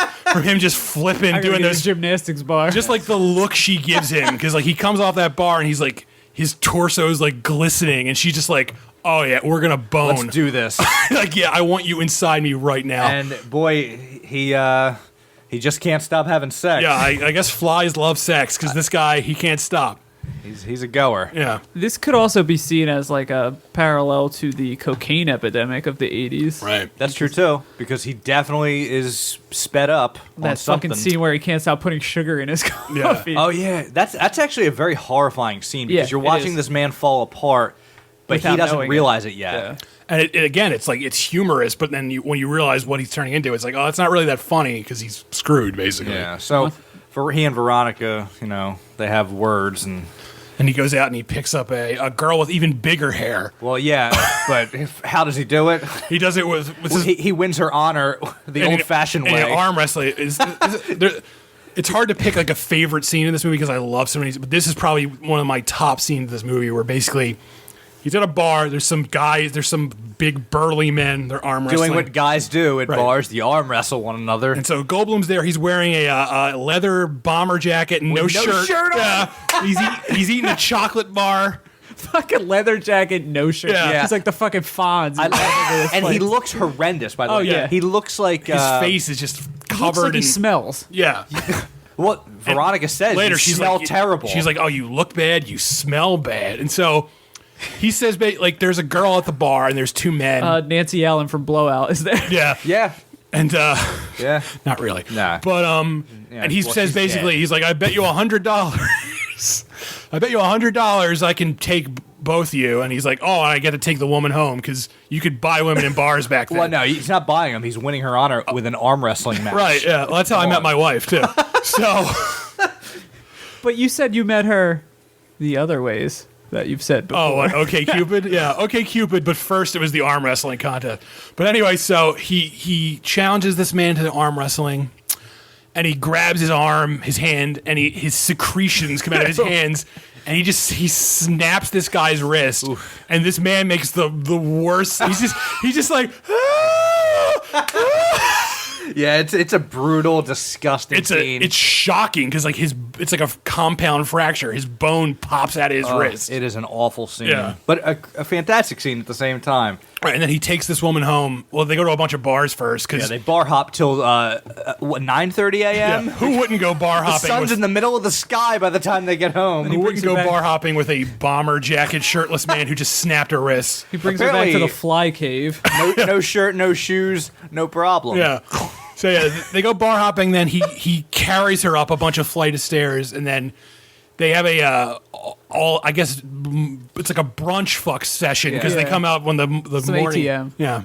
just flipping, I gotta doing get a this gymnastics bar. just the look she gives him, because he comes off that bar and he's his torso is glistening, and she's just oh yeah, we're gonna bone. Let's do this. Yeah, I want you inside me right now. And boy, he just can't stop having sex. Yeah, I guess flies love sex because this guy, he can't stop. He's a goer. Yeah. This could also be seen as a parallel to the cocaine epidemic of the 80s. Right. That's true too, because he definitely is sped up on That something. fucking scene where he can't stop putting sugar in his coffee. Oh yeah, that's actually a very horrifying scene because Yeah, you're it watching is. this man fall apart, but Without he doesn't knowing realize it yet. Yeah. And again, it's it's humorous, but then when you realize what he's turning into, it's it's not really that funny because he's screwed, basically. Yeah. So He and Veronica, they have words and he goes out and he picks up a girl with even bigger hair. Well, yeah, but how does he do it? He does it with he wins her honor the old-fashioned way. Arm wrestling it's hard to pick like a favorite scene in this movie because I love so many. But this is probably one of my top scenes of this movie, where basically he's at a bar. There's some guys. There's some big burly men. They're arm wrestling. Doing what guys do at bars. The arm wrestle one another. And so Goldblum's there. He's wearing a leather bomber jacket and no shirt. On. He's eating a chocolate bar. Fucking leather jacket, no shirt. Yeah. He's like the fucking Fonz. And he looks horrendous, by the way. Yeah. He looks like... His face is just covered looks like in... he smells. Yeah. Well, Veronica says later, you she's smell like, terrible. She's like, oh, you look bad, you smell bad. And so he says, like, there's a girl at the bar and there's two men. Nancy Allen from Blowout is there. Yeah. Yeah. And, yeah. Not really. Nah. But, and he says basically, he's like, I bet you $100. I bet you $100 I can take both of you. And he's like, oh, I get to take the woman home because you could buy women in bars back then. Well, no, he's not buying them. He's winning her honor with an arm wrestling match. Right, yeah. Well, that's how I met my wife, too. So. But you said you met her the other ways that you've said before. Oh, what, OK Cupid? Yeah, OK Cupid, but first it was the arm wrestling contest. But anyway, so he challenges this man to the arm wrestling, and he grabs his arm, his hand, and his secretions come out of his hands, and he snaps this guy's wrist. Oof. And this man makes the worst. He's just like. Yeah, it's a brutal, disgusting scene. It's shocking because like it's like a compound fracture. His bone pops out of his wrist. It is an awful scene, yeah. But a fantastic scene at the same time. Right, and then he takes this woman home. Well, they go to a bunch of bars first because they bar hop till 9:30 a.m. Yeah. Who wouldn't go bar hopping? The sun's in the middle of the sky by the time they get home. Who wouldn't go bar hopping with a bomber jacket, shirtless man who just snapped her wrist? He brings her back to the fly cave. No shirt, no shoes, no problem. Yeah. So yeah, they go bar hopping. Then he carries her up a bunch of flight of stairs, and then they have I guess it's like a brunch fuck session because they come out when the Some morning. ATM. Yeah.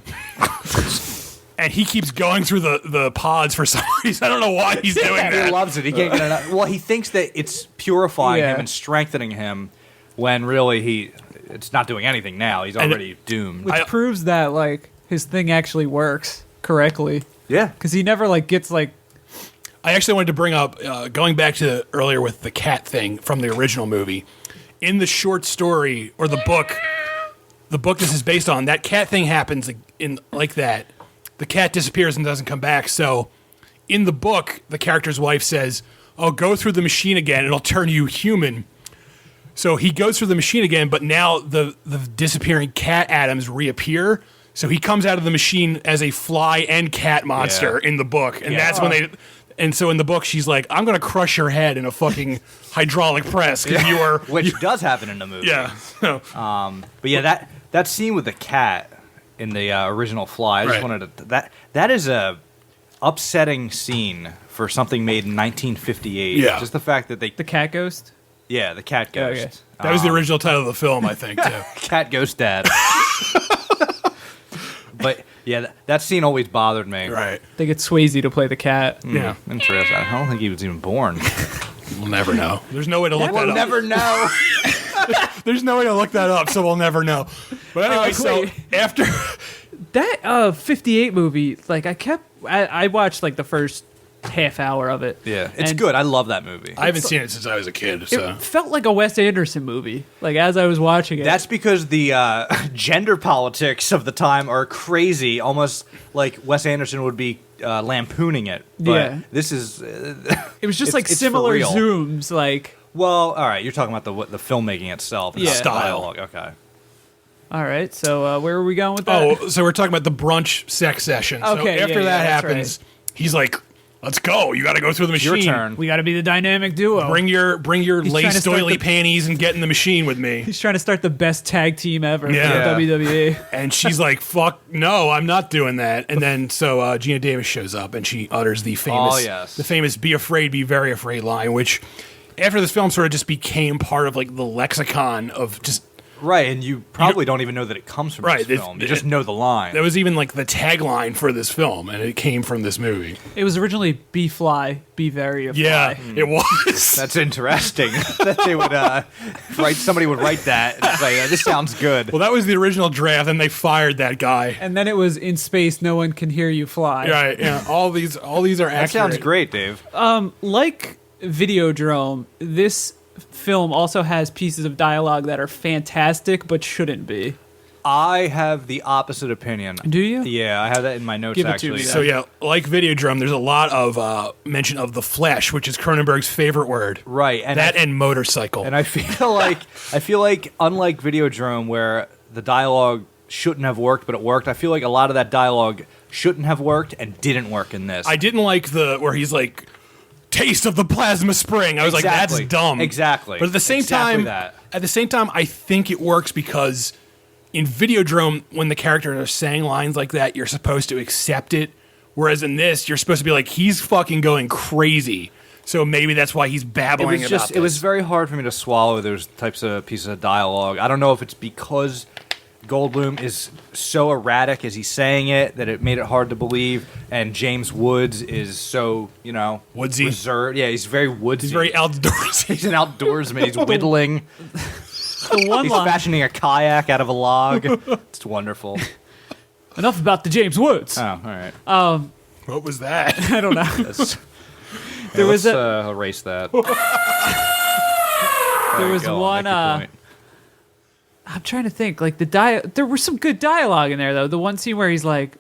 And he keeps going through the pods for some reason. I don't know why he's doing that. He loves it. He can't get enough. Well, he thinks that it's purifying him and strengthening him, when really it's not doing anything now. He's already doomed. Which proves that like his thing actually works correctly. Yeah, because he never like gets like. I actually wanted to bring up going back to earlier with the cat thing from the original movie. In the short story or the book this is based on, that cat thing happens in like that. The cat disappears and doesn't come back. So in the book, the character's wife says, "Oh, go through the machine again. It'll turn you human." So he goes through the machine again, but now the disappearing cat atoms reappear. So he comes out of the machine as a fly and cat monster in the book. And that's when they... And so in the book, she's like, I'm going to crush your head in a fucking hydraulic press. Which does happen in the movie. Yeah. But yeah, that scene with the cat in the original Fly, I just wanted to... That is a upsetting scene for something made in 1958. Yeah. Just the fact that they... The cat ghost? Yeah, the cat ghost. Okay. That was the original title of the film, I think, too. Cat Ghost Dad. But yeah, that scene always bothered me. Right. They get Swayze to play the cat. Yeah. Interesting. I don't think he was even born. We'll never know. There's no way to look that We'll up. never know. There's no way to look that up, so we'll never know. But anyway, so after... That 58 movie, like I watched like the first half hour of it. Yeah, it's and good. I love that movie. I haven't seen it since I was a kid, so... It felt like a Wes Anderson movie, like as I was watching it. That's because the gender politics of the time are crazy, almost like Wes Anderson would be lampooning it. But this is... it was just like it's similar for real. zooms, like... Well, all right, you're talking about the filmmaking itself. And Yeah. the Style. dialogue. Okay. All right, so where are we going with that? Oh, so we're talking about the brunch sex session. Okay, so after yeah, that that's happens, he's like, let's go. You got to go through the machine. Your turn. We got to be the dynamic duo. Bring your trying to lace start doily the- panties and get in the machine with me. He's trying to start the best tag team ever Yeah. for WWE. And she's like, fuck, no, I'm not doing that. And then so Gina Davis shows up and she utters the famous be afraid, be very afraid line, which after this film sort of just became part of like the lexicon of just Right, and you probably don't even know that it comes from this film. You just know the line. That was even like the tagline for this film, and it came from this movie. It was originally "Be fly, be very a fly." Yeah, it was. That's interesting that they would write. Somebody would write that and say, "This sounds good." Well, that was the original draft, and they fired that guy. And then it was "In space, no one can hear you fly." Right. Yeah. All these are accurate. That sounds great, Dave. Like Videodrome, this film also has pieces of dialogue that are fantastic but shouldn't be. I have the opposite opinion. Do you? Yeah, I have that in my notes, Give it to actually. me, So yeah, like Videodrome, there's a lot of mention of the flesh, which is Cronenberg's favorite word. Right, and and motorcycle. And I feel like unlike Videodrome, where the dialogue shouldn't have worked, but it worked, I feel like a lot of that dialogue shouldn't have worked and didn't work in this. I didn't like where he's like, taste of the plasma spring. I was like, that's dumb. Exactly. But at the same time, I think it works because in Videodrome, when the characters are saying lines like that, you're supposed to accept it. Whereas in this, you're supposed to be like, he's fucking going crazy. So maybe that's why he's babbling about this. It was very hard for me to swallow those types of pieces of dialogue. I don't know if it's because Goldblum is so erratic as he's saying it that it made it hard to believe, and James Woods is so, woodsy, reserved. Yeah, he's very woodsy. He's very outdoorsy. He's an outdoorsman. He's whittling. He's fashioning a kayak out of a log. It's wonderful. Enough about the James Woods. Oh, all right. What was that? I don't know. Let's erase that. There was one. I'm trying to think. Like there was some good dialogue in there though. The one scene where he's like,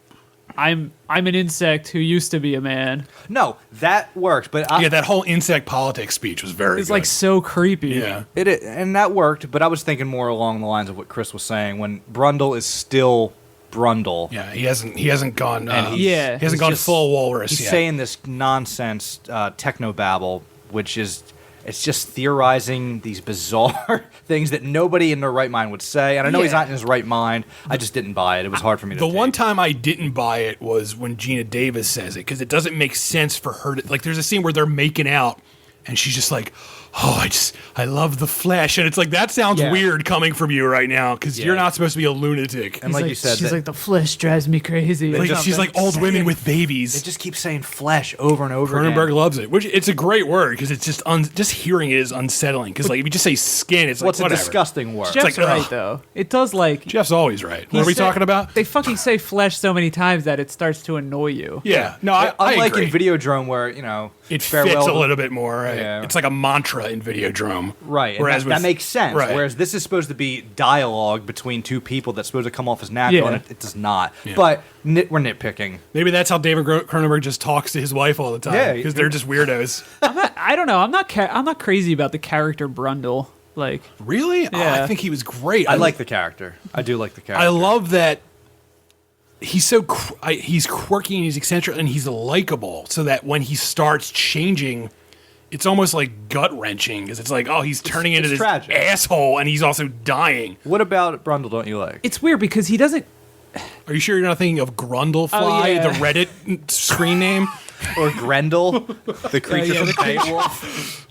"I'm an insect who used to be a man." No, that worked, but that whole insect politics speech was very. It's like so creepy. Yeah, and that worked. But I was thinking more along the lines of what Chris was saying when Brundle is still Brundle. Yeah, he hasn't gone. He hasn't gone full walrus he's yet. Saying this nonsense technobabble, which is. It's just theorizing these bizarre things that nobody in their right mind would say. And I know he's not in his right mind. I just didn't buy it. It was hard for me to take. One time I didn't buy it was when Gina Davis says it, because it doesn't make sense for her to... Like, there's a scene where they're making out, and she's just like, oh, I love the flesh. And it's like, that sounds weird coming from you right now, because you're not supposed to be a lunatic. And like you said... She's like, the flesh drives me crazy. She's like old women with babies. They just keep saying flesh over and over again. Cronenberg loves it, which it's a great word, because it's just just hearing it is unsettling. Because like if you just say skin, it's like, what's whatever. A disgusting word. Jeff's right, though. It does like... Jeff's always right. What are we talking about? They fucking say flesh so many times that it starts to annoy you. Yeah. No, I Unlike agree. in Videodrome where, it fits a little bit more. Right? Yeah. It's like a mantra in Videodrome. Right. Whereas that makes sense. Right. Whereas this is supposed to be dialogue between two people that's supposed to come off as natural, and it does not. Yeah. But we're nitpicking. Maybe that's how David Cronenberg just talks to his wife all the time. Yeah, because they're just weirdos. I don't know. I'm not crazy about the character Brundle. Like, really? Yeah. Oh, I think he was great. I like the character. I do like the character. I love that he's so he's quirky and he's eccentric and he's likable. So that when he starts changing, it's almost like gut wrenching because it's like, oh, he's turning into this tragic asshole and he's also dying. What about Brundle? Don't you like? It's weird because he doesn't. Are you sure you're not thinking of Grundlefly, the Reddit screen name, or Grendel, the creature from Beowulf?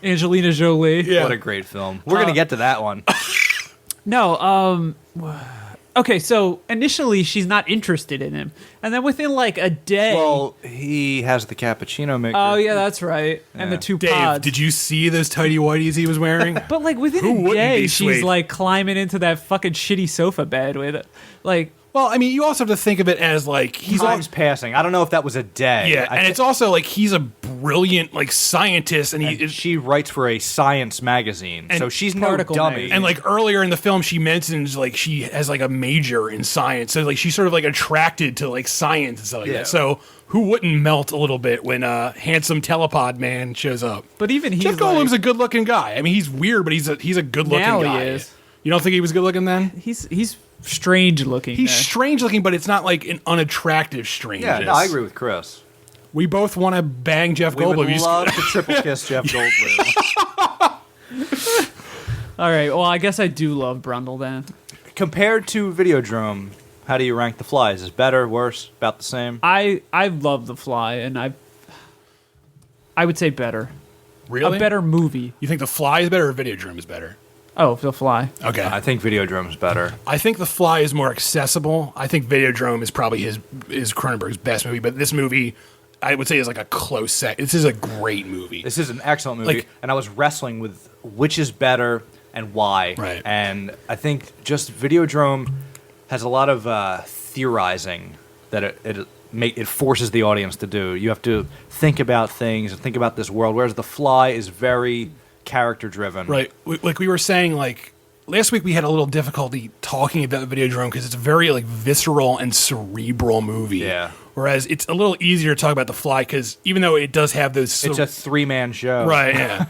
Angelina Jolie. Yeah. What a great film. We're gonna get to that one. No. Okay, so initially she's not interested in him, and then within like a day. Well, he has the cappuccino maker. Oh yeah, that's right. And the two Dave, pods. did you see those tighty whities he was wearing? But like within a day, she's like climbing into that fucking shitty sofa bed with it. Like, well, I mean, you also have to think of it as like time's passing. I don't know if that was a day. Yeah, and it's also like he's a brilliant like scientist, and she writes for a science magazine, so she's no dummy. Magazine. And like earlier in the film, she mentions like she has like a major in science, so like she's sort of like attracted to like science and stuff like that. So who wouldn't melt a little bit when a handsome telepod man shows up? But even he's Jeff Goldblum's a good-looking guy. I mean, he's weird, but he's a good-looking now guy. He is. You don't think he was good-looking then? He's strange looking. He's strange looking, but it's not like an unattractive strangeness. Yeah, no, I agree with Chris. We both want to bang Jeff Goldblum. We would love to triple kiss Jeff Goldblum. All right. Well, I guess I do love Brundle then. Compared to Videodrome, how do you rank The Fly? Is it better, worse, about the same? I love The Fly, and I would say better. Really? A better movie. You think The Fly is better or Videodrome is better? Oh, The Fly. Okay. I think Videodrome's better. I think The Fly is more accessible. I think Videodrome is probably is Cronenberg's best movie, but this movie, I would say, is like a close second. This is a great movie. This is an excellent movie, Like- and I was wrestling with which is better and why. Right. And I think just Videodrome has a lot of theorizing that it forces the audience to do. You have to think about things and think about this world, whereas The Fly is very character-driven. Right. Like we were saying, like, last week we had a little difficulty talking about the Videodrome because it's a very, like, visceral and cerebral movie. Yeah. Whereas it's a little easier to talk about The Fly because even though it does have those... It's a three-man show. Right, yeah.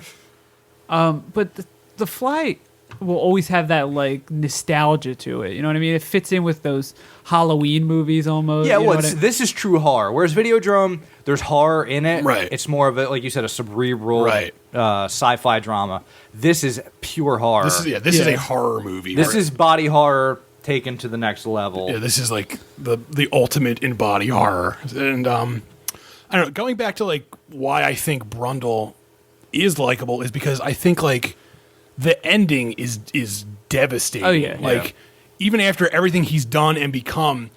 But the Fly will always have that like nostalgia to it. You know what I mean? It fits in with those Halloween movies almost. Yeah, you know well, what I- this is true horror. Whereas Videodrome, there's horror in it. Right. It's more of a, like you said, a cerebral Right. Sci-fi drama. This is pure horror. This is a horror movie. This Right. is body horror taken to the next level. Yeah, this is like the ultimate in body horror. And I don't know, going back to like why I think Brundle is likable is because I think like the ending is devastating. Oh, yeah. Like even after everything he's done and become,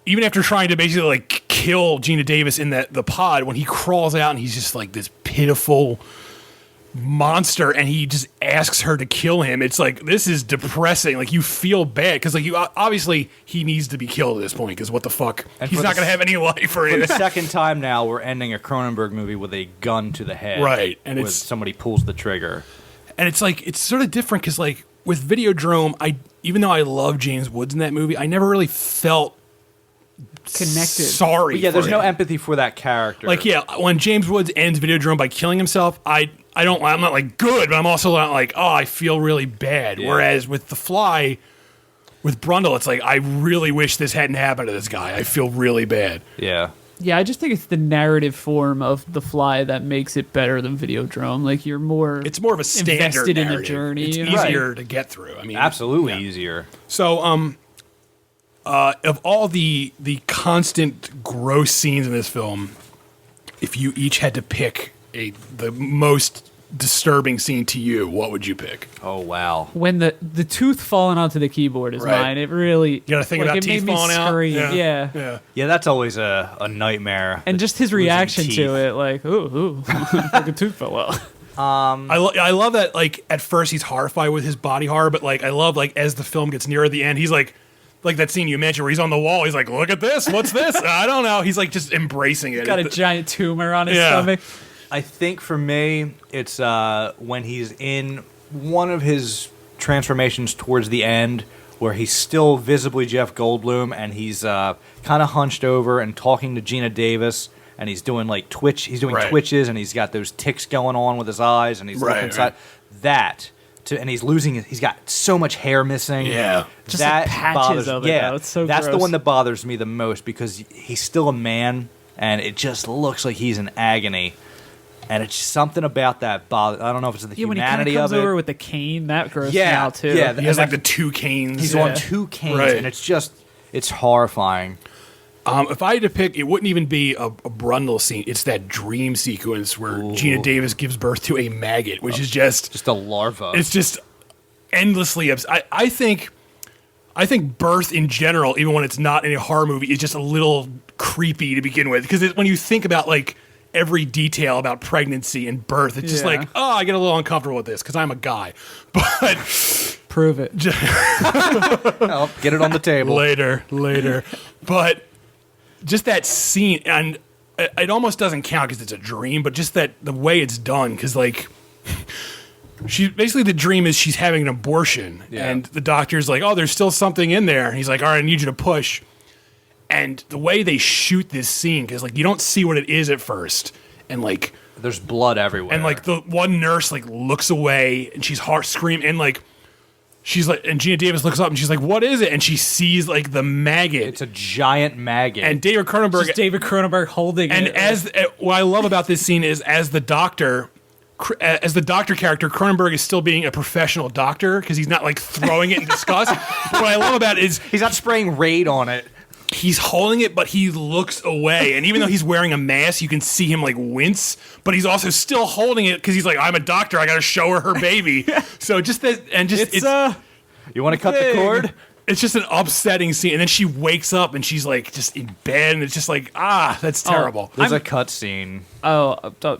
even after trying to basically like kill Gina Davis in the pod, when he crawls out and he's just like this pitiful monster and he just asks her to kill him, it's like, this is depressing. Like you feel bad because like you obviously he needs to be killed at this point because what the fuck, And he's for not the gonna have any life or For the anything. second time now, we're ending a Cronenberg movie with a gun to the head. Right, and with it's- somebody pulls the trigger. And it's like it's sort of different because like with Videodrome, even though I love James Woods in that movie, I never really felt Connected. sorry. But yeah, there's for no him. empathy for that character. Like yeah, when James Woods ends Videodrome by killing himself, I'm not like good, but I'm also not like, oh, I feel really bad. Yeah. Whereas with The Fly, with Brundle, it's like I really wish this hadn't happened to this guy. I feel really bad. Yeah. Yeah, I just think it's the narrative form of The Fly that makes it better than Videodrome. Like you're more It's more of a standard invested in the narrative. journey. It's you know? easier to get through. I mean, Absolutely yeah. easier. So, of all the constant gross scenes in this film, if you each had to pick the most disturbing scene to you, what would you pick? Oh, wow. When the tooth falling onto the keyboard is Right. mine. It really You got to think like, about it teeth made me falling out. scream. Yeah. yeah. Yeah, that's always a nightmare. And just his Losing reaction teeth. to it, like, ooh, fucking tooth fell out. I love that. Like at first, he's horrified with his body horror, but like I love like as the film gets nearer the end, he's like that scene you mentioned where he's on the wall. He's like, "Look at this. What's this? I don't know." He's like just embracing it. Got a giant tumor on his Yeah. stomach. I think for me, it's when he's in one of his transformations towards the end, where he's still visibly Jeff Goldblum, and he's kind of hunched over and talking to Gina Davis, and he's doing like He's doing Right. twitches, and he's got those ticks going on with his eyes, and he's Right, looking inside. And he's losing. He's got so much hair missing. Yeah. Just, like, patches bothers. of it, Yeah, though. It's so that's the gross. one that bothers me the most because he's still a man, and it just looks like he's in agony. And it's something about that bother. I don't know if it's the Yeah, when he kind of humanity comes of it. over with the cane, that grossed me Yeah, out too. yeah. He has and like the two canes. He's on two canes, Right. and it's horrifying. If I had to pick, it wouldn't even be a Brundle scene. It's that dream sequence where Gina Davis gives birth to a maggot, which is just a larva. It's just endlessly. I think birth in general, even when it's not in a horror movie, is just a little creepy to begin with. Because when you think about like every detail about pregnancy and birth, it's just Yeah. like, oh, I get a little uncomfortable with this because I'm a guy. But Prove it. Well, get it on the table. later. But just that scene, and it almost doesn't count because it's a dream, but just that the way it's done, because like she basically the dream is she's having an abortion, Yeah. and the doctor's like, oh, there's still something in there, and he's like, all right, I need you to push. And the way they shoot this scene, because like you don't see what it is at first, and like There's blood everywhere. and like the one nurse like looks away and she's screaming, and like she's like, and Gina Davis looks up and she's like, what is it? And she sees like the maggot. it's a giant maggot. And David Cronenberg, Just David Cronenberg holding and it. what I love about this scene is as the doctor character, Cronenberg is still being a professional doctor because he's not like throwing it in disgust. What I love about it is he's not spraying Raid on it. he's holding it, but he looks away. And even though he's wearing a mask, you can see him like wince, but he's also still holding it because he's like, I'm a doctor. I got to show her baby. So just that, and just it's you want to cut the cord? It's just an upsetting scene, and then she wakes up and she's like just in bed, and it's just like that's terrible. There's a cut scene.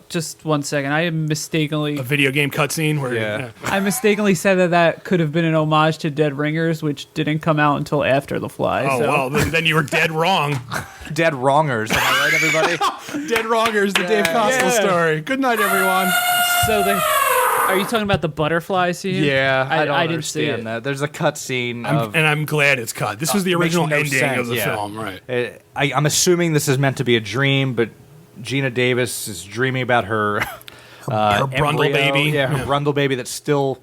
Just 1 second. I mistakenly A video game cutscene where I mistakenly said that could have been an homage to Dead Ringers, which didn't come out until after The Fly. Oh so. well, then you were dead wrong. Dead Wrongers, am I right, everybody? Dead Wrongers, the Dave Costel story. Good night, everyone. So are you talking about the butterfly scene? Yeah, I don't didn't see it. understand that. There's a cut scene And I'm glad it's cut. This was the original makes no ending of the sense, film, right? I'm assuming this is meant to be a dream, but Gina Davis is dreaming about her Her Brundle embryo. baby. Yeah, her Brundle baby that's still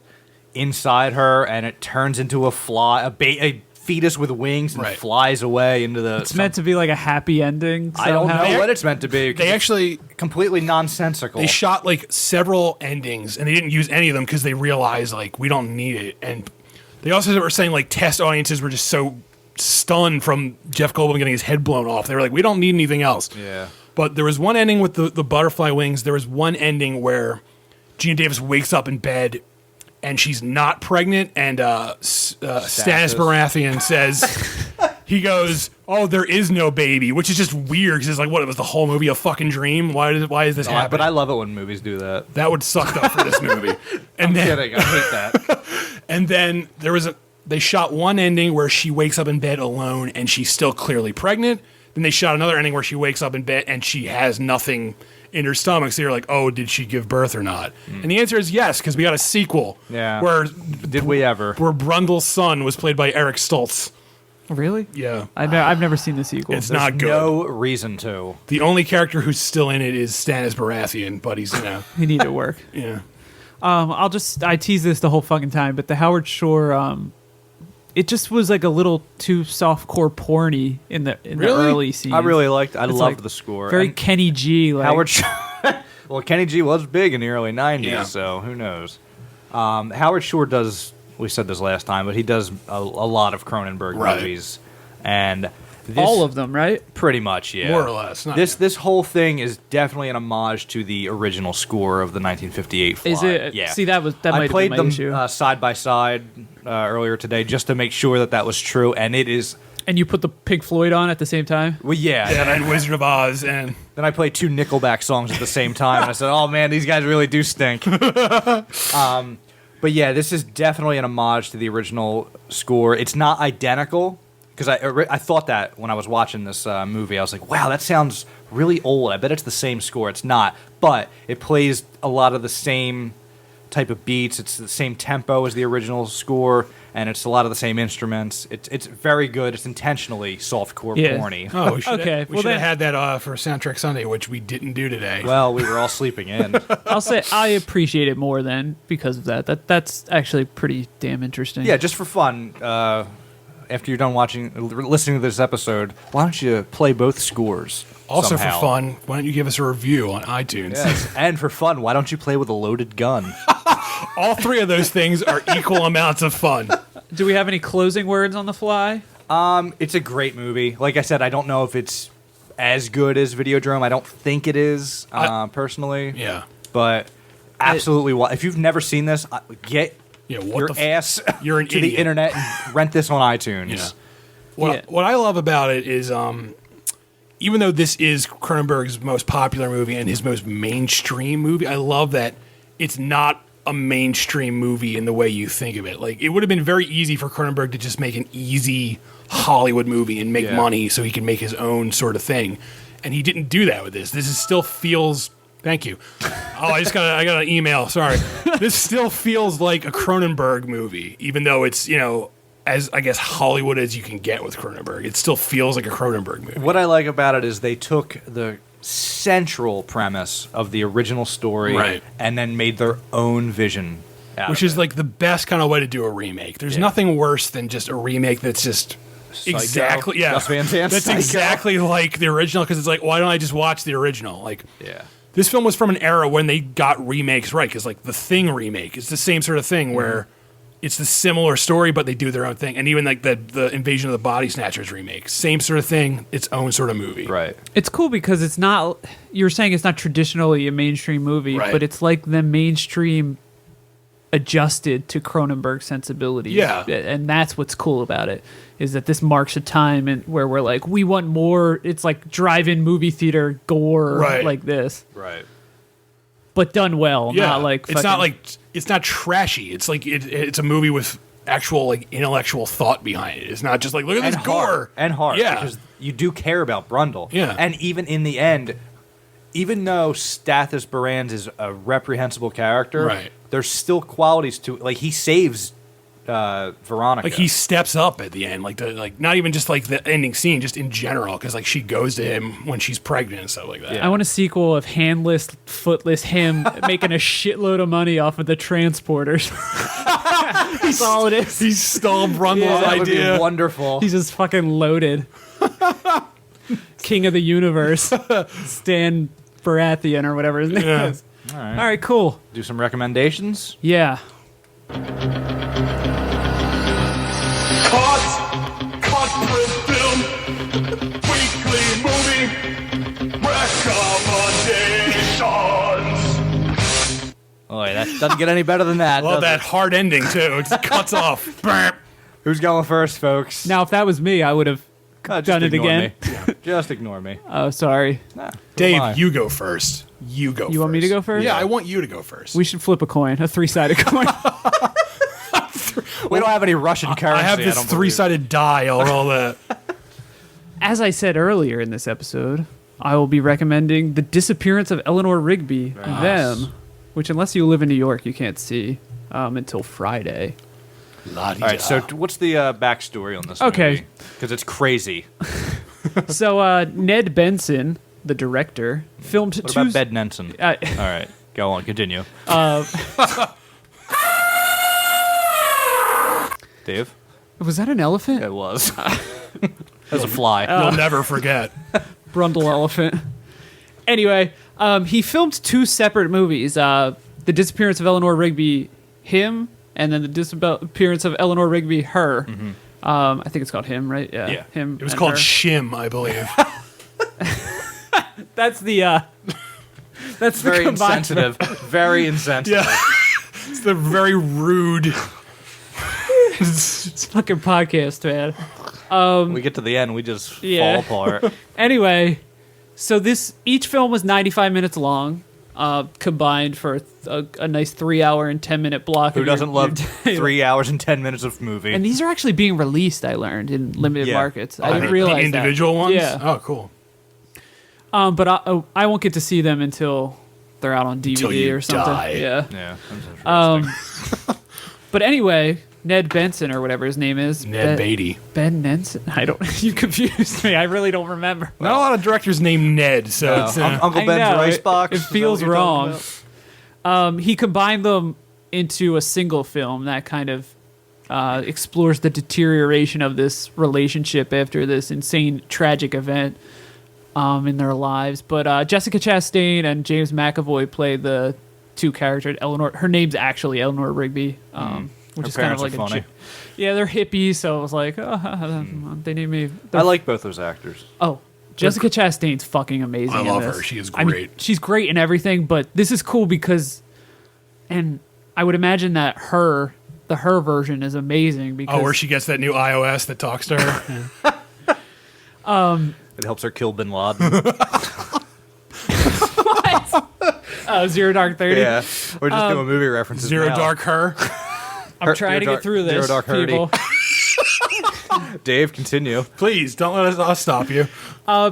inside her, and it turns into a fly, a fetus with wings, and flies away into the. It's meant to be like a happy ending. I don't somehow. know what it's meant to be. They actually completely nonsensical. They shot like several endings, and they didn't use any of them because they realized like we don't need it. And they also were saying like test audiences were just so stunned from Jeff Goldblum getting his head blown off. They were like, we don't need anything else. Yeah. But there was one ending with the butterfly wings. There was one ending where Gina Davis wakes up in bed and she's not pregnant, and Stannis Baratheon says, he goes, "Oh, there is no baby," which is just weird because it's like, what, it was the whole movie a fucking dream? Why is this happening? But I love it when movies do that. That would suck though for this movie. I'm kidding. I hate that. And then they shot one ending where she wakes up in bed alone and she's still clearly pregnant. Then they shot another ending where she wakes up in bed and she has nothing in her stomach. So you're like, oh, did she give birth or not? And the answer is yes, because we got a sequel. Yeah. Where did we ever? Where Brundle's son was played by Eric Stoltz. Really? Yeah. I've never seen the sequel. It's not good. No reason to. The only character who's still in it is Stannis Baratheon, but he's he needed work. Yeah. I tease this the whole fucking time, but the Howard Shore it just was like a little too softcore porny in the early scenes. I really liked. I loved the score. Very Kenny G. Like, Howard. Well, Kenny G was big in the early '90s, so who knows? Howard Shore does. We said this last time, but he does a lot of Cronenberg movies, and all of them, right? Pretty much, yeah, more or less. This whole thing is definitely an homage to the original score of the 1958 Fly. Is it? Yeah. See, that might have been my played them issue. side by side earlier today just to make sure that was true, and it is. And you put the Pink Floyd on at the same time? Well, yeah. And then Wizard of Oz, and then I played two Nickelback songs at the same time, and I said, "Oh man, these guys really do stink." But yeah, this is definitely an homage to the original score. It's not identical, because I thought that when I was watching this movie. I was like, wow, that sounds really old. I bet it's the same score. It's not. But it plays a lot of the same type of beats. It's the same tempo as the original score, and it's a lot of the same instruments. It's very good. It's intentionally softcore porny. Oh, we should Okay, we should have had that for Soundtrack Sunday, which we didn't do today. Well, we were all sleeping in. I'll say I appreciate it more then because of that. That's actually pretty damn interesting. Yeah, just for fun. After you're done listening to this episode, why don't you play both scores? Also somehow? for fun, why don't you give us a review on iTunes? Yes. And for fun, why don't you play with a loaded gun? All three of those things are equal amounts of fun. Do we have any closing words on The Fly? It's a great movie. Like I said, I don't know if it's as good as Videodrome. I don't think it is, personally. Yeah. But absolutely, if you've never seen this, get your ass you're an to idiot. the internet and rent this on iTunes. Yeah. What I love about it is, even though this is Cronenberg's most popular movie and his most mainstream movie, I love that it's not a mainstream movie in the way you think of it. Like, it would have been very easy for Cronenberg to just make an easy Hollywood movie and make money so he can make his own sort of thing. And he didn't do that with this. Still feels... Thank you. Oh, I got an email. Sorry. This still feels like a Cronenberg movie, even though it's, as, I guess, Hollywood as you can get with Cronenberg. It still feels like a Cronenberg movie. What I like about it is they took the central premise of the original story and then made their own vision out Which of is it. like the best kind of way to do a remake. There's nothing worse than just a remake that's just exactly Gus Van Sant's that's Psycho. exactly like the original, because it's like, why don't I just watch the original? Like, this film was from an era when they got remakes right, because like the Thing remake, it's the same sort of thing where it's the similar story, but they do their own thing. And even like the Invasion of the Body Snatchers remake, same sort of thing, its own sort of movie. Right. It's cool because it's not. You were saying it's not traditionally a mainstream movie, Right. but it's like the mainstream adjusted to Cronenberg sensibilities. Yeah. And that's what's cool about it, is that this marks a time where we're like, we want more. It's like drive-in movie theater gore Right. like this, Right. but done well. Yeah, Not like it's not fucking- like it's not trashy. It's like it's a movie with actual like intellectual thought behind it. It's not just like look at this gore and hard. Yeah, Because you do care about Brundle. Yeah. And even in the end, even though Stathis Barands is a reprehensible character, Right. there's still qualities to like he saves Veronica. like he steps up at the end, like not even just like the ending scene, just in general, because like she goes to him when she's pregnant and stuff like that. I want a sequel of handless, footless him making a shitload of money off of the transporters. That's all it is. He stole Brundle's that would be idea. wonderful. He's just fucking loaded. King of the universe. Stan Baratheon or whatever his name Yeah. is. All right, cool. Do some recommendations. Yeah. CutPrintFilm Weekly Movie Recommendations. Oh, that doesn't get any better than that. Well, does that it? hard ending too. It just cuts off. Burp. Who's going first, folks? Now, if that was me, I would have Just done it ignore again. me. Just ignore me. Oh, sorry. Nah, Dave, why? you go first. You go. You want me to go first? Yeah, I want you to go first. We should flip a coin, a 3-sided coin. We don't have any Russian currency. I have this don't believe. three-sided die. I'll roll that. As I said earlier in this episode, I will be recommending The Disappearance of Eleanor Rigby, Them, which unless you live in New York, you can't see until Friday. All right, so what's the backstory on this Okay. Because it's crazy. So Ned Benson, the director, filmed What two... about Bed Nenson? Uh, All right, go on, continue. Dave? was that an elephant? It was. As a fly. You'll never forget. Brundle elephant. Anyway, he filmed two separate movies. The Disappearance of Eleanor Rigby, him, and then The Disappearance of Eleanor Rigby, her. I think it's called him, right? Yeah, Him. It was and called her. Shim, I believe. That's the that's the Very combined- insensitive. Very insensitive. Yeah, it's the very rude. It's fucking podcast, man. We get to the end, we just Yeah. fall apart. Anyway, so each film was 95 minutes long, combined for a nice 3-hour and 10-minute block. Who of your- doesn't love your day. 3 hours and 10 minutes of movie? And these are actually being released, I learned, in limited Yeah. markets. I The didn't realize individual that. ones. Yeah. Oh, cool. But I won't get to see them until they're out on DVD Until you or something. die. Yeah. yeah, that's interesting. But anyway, Ned Benson or whatever his name is. Ned Beatty. Ben Nenson? I don't. You confused me. I really don't remember. Not a lot of directors named Ned, so it's Uncle I Ben's know, rice it- box. It is that feels what you're talking wrong. about? He combined them into a single film that kind of explores the deterioration of this relationship after this insane, tragic event in their lives. But Jessica Chastain and James McAvoy play the two characters. Eleanor, her name's actually Eleanor Rigby, which Her is kind of parents like are funny. yeah, they're hippies, so it was like, they named me. I like both those actors. Oh, Jessica Chastain's fucking amazing. I in love this. her. She is I mean, great. she's great in everything, but this is cool because, and I would imagine that the her version is amazing because where she gets that new iOS that talks to her. It helps her kill Bin Laden. Zero Dark 30. Yeah, we're just doing movie references. Zero now. Dark Her. I'm trying to Zero get through Dark- this, Zero Dark 30. people. Dave, continue. Please don't let us stop you.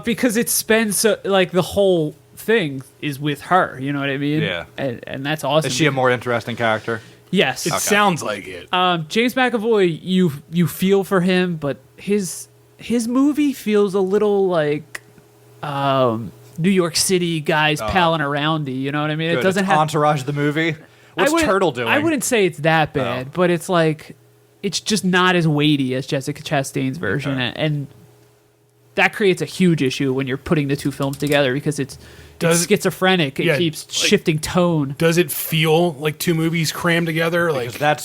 Because it spends so, like the whole thing is with her. You know what I mean? Yeah. and that's awesome. Is she a more interesting character? Yes. It sounds like it. James McAvoy, you feel for him, but his movie feels a little like New York City guys palling aroundy. You know what I mean? Good. It doesn't It's have Entourage the movie. What's Turtle doing? I wouldn't say it's that bad, but it's like it's just not as weighty as Jessica Chastain's version, and that creates a huge issue when you're putting the two films together because it's schizophrenic. It keeps shifting tone. Does it feel like two movies crammed together? Because Like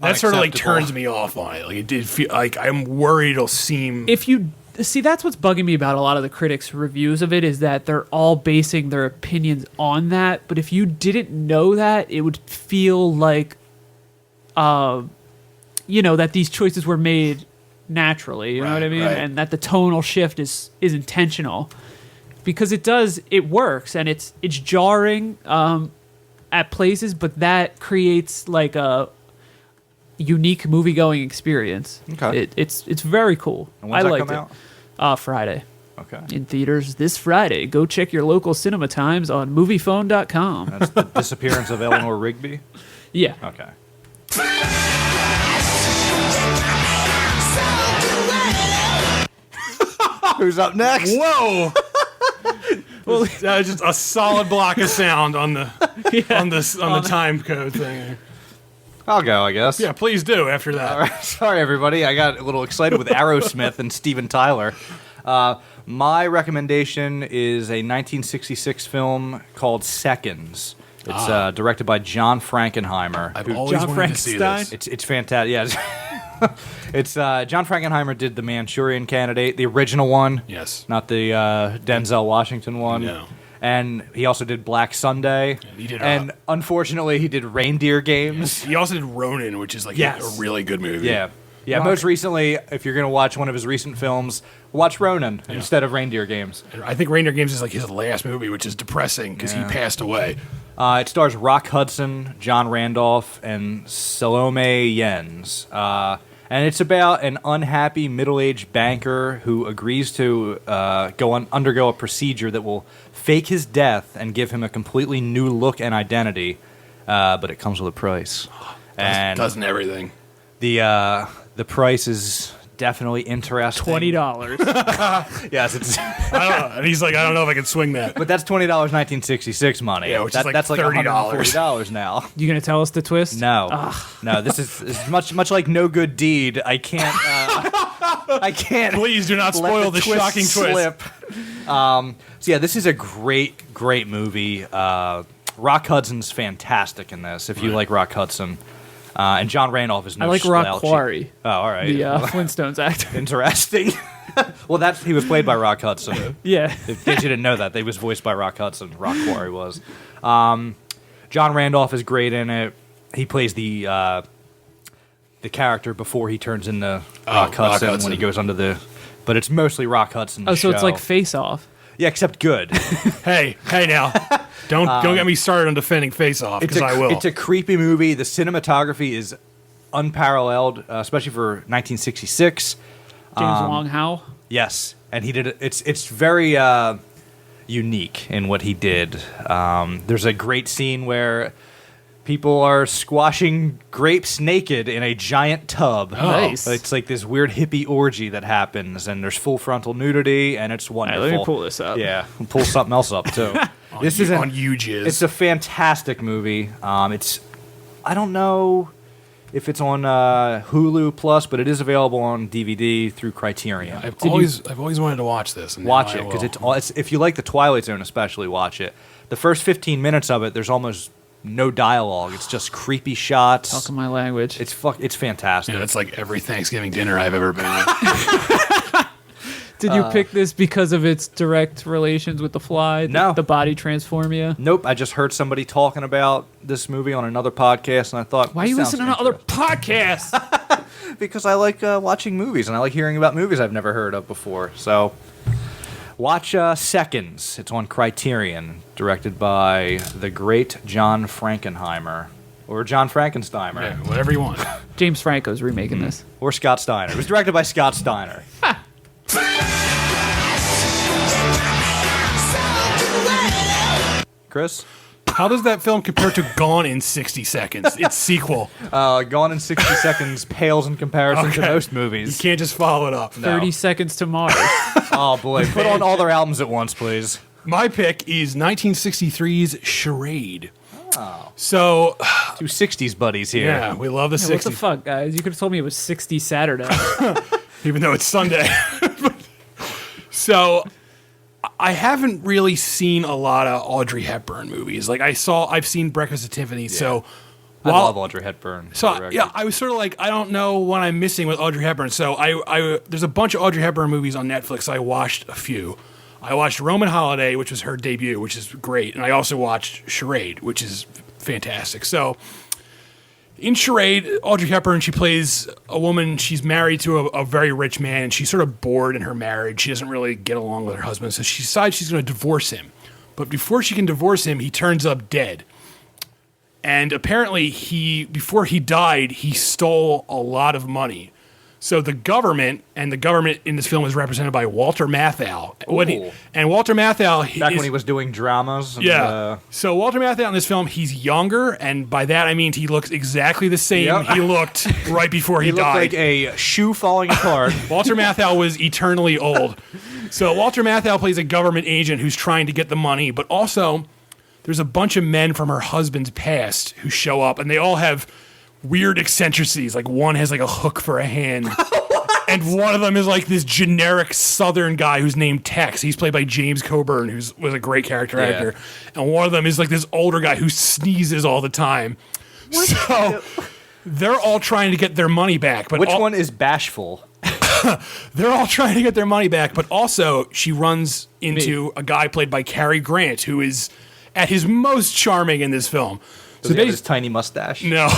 that sort of like unacceptable. turns me off on it. Like it did feel like I'm worried it'll seem. If you see, that's what's bugging me about a lot of the critics' reviews of it is that they're all basing their opinions on that. But if you didn't know that, it would feel like, that these choices were made naturally. You know what I mean? right. And that the tonal shift is intentional, because it works, and it's jarring at places, but that creates like a unique movie-going experience. Okay. It's very cool. And when's I that liked come it. out? Friday. Okay. In theaters this Friday. Go check your local cinema times on moviephone.com. That's the disappearance of Eleanor Rigby? Yeah. Okay. Who's up next? Whoa! Well, that was just a solid block of sound on the on the time code thing. I'll go, I guess. Yeah, please do after that. All right. Sorry, everybody. I got a little excited with Aerosmith and Steven Tyler. My recommendation is a 1966 film called Seconds. It's directed by John Frankenheimer. I've always wanted to see this. It's fantastic. Yeah, it's John Frankenheimer did The Manchurian Candidate, the original one. Yes. Not the Denzel Washington one. No. And he also did Black Sunday. he did, and unfortunately, he did Reindeer Games. He also did Ronin, which is like Yes. a really good movie. Yeah. Yeah, most recently, if you're going to watch one of his recent films, watch Ronin instead of Reindeer Games. I think Reindeer Games is like his last movie, which is depressing because he passed away. It stars Rock Hudson, John Randolph, and Salome Jens. And it's about an unhappy middle-aged banker who agrees to undergo a procedure that will fake his death and give him a completely new look and identity, but it comes with a price. And Doesn't everything. the price is definitely interesting. $20. Yes, it's. I don't know. And he's like, I don't know if I can swing that. But that's $20 1966 money. Yeah, which is like that's like $30. $140 now. You gonna tell us the twist? No, no. This is much like No Good Deed. I can't. I can't. Please do not spoil let the twist shocking twist. slip. So yeah, this is a great movie. Rock Hudson's fantastic in this. If you like Rock Hudson, and John Randolph is no I like slouch. Rock Quarry, Oh, all right. the Flintstones actor. Interesting. Well, he was played by Rock Hudson. Yeah. In case you didn't know that, they was voiced by Rock Hudson. Rock Quarry was. John Randolph is great in it. He plays the character before he turns into Rock Hudson when he goes under the. But it's mostly Rock Hudson. Oh, so it's like Face Off. Yeah, except good. Hey now, don't get me started on defending Face Off because I will. It's a creepy movie. The cinematography is unparalleled, especially for 1966. James Wong Howe. Yes, and he did it. It's very unique in what he did. There's a great scene where people are squashing grapes naked in a giant tub. Nice. It's like this weird hippie orgy that happens, and there's full frontal nudity, and it's wonderful. Let me pull this up. Yeah, we'll pull something else up too. This is on UJizz. It's a fantastic movie. I don't know if it's on Hulu Plus, but it is available on DVD through Criterion. I've always wanted to watch this. And Watch now it I because will. it's if you like the Twilight Zone, especially watch it. The first 15 minutes of it, there's almost no dialogue. It's just creepy shots. Talking my language. It's fantastic. Yeah, it's like every Thanksgiving dinner I've ever been at. Did you pick this because of its direct relations with The Fly? No. The body transformia? Nope. I just heard somebody talking about this movie on another podcast, and I thought, Why are you this sounds listening to other interesting. podcasts? Because I like watching movies, and I like hearing about movies I've never heard of before. So, watch Seconds. It's on Criterion, directed by the great John Frankenheimer. Or John Frankensteimer. Yeah, whatever you want. James Franco's remaking this. Or Scott Steiner. It was directed by Scott Steiner. Chris? How does that film compare to Gone in 60 Seconds? Its sequel. Gone in 60 Seconds pales in comparison to most You movies. can't just follow it up. 30 Seconds to Mars. Oh, boy. Put on all their albums at once, please. My pick is 1963's Charade. Oh. So, Two 60s buddies here. yeah, we love the Yeah, 60s. what the fuck, guys? You could have told me it was 60 Saturday. Even though it's Sunday. So, I haven't really seen a lot of Audrey Hepburn movies. Like I've seen Breakfast at Tiffany's. So, I love Audrey Hepburn. So yeah, I was sort of like, I don't know what I'm missing with Audrey Hepburn. So there's a bunch of Audrey Hepburn movies on Netflix. I watched a few. I watched Roman Holiday, which was her debut, which is great, and I also watched Charade, which is fantastic. So in Charade, Audrey Hepburn, she plays a woman. She's married to a very rich man, and she's sort of bored in her marriage. She doesn't really get along with her husband, so she decides she's going to divorce him. But before she can divorce him, he turns up dead. And apparently, before he died, he stole a lot of money. So the government in this film is represented by Walter Matthau. And Walter Matthau... Back when he was doing dramas. So Walter Matthau in this film, he's younger, and by that I mean he looks exactly the same he looked right before he died. He looked like a shoe falling apart. Walter Matthau was eternally old. So Walter Matthau plays a government agent who's trying to get the money, but also there's a bunch of men from her husband's past who show up, and they all have weird eccentricities. Like one has like a hook for a hand. And one of them is like this generic Southern guy who's named Tex. He's played by James Coburn, was a great character actor. And one of them is like this older guy who sneezes all the time. So they're all trying to get their money back. But which one is bashful? They're all trying to get their money back, but also she runs into a guy played by Cary Grant, who is at his most charming in this film. Does he have his tiny mustache? No.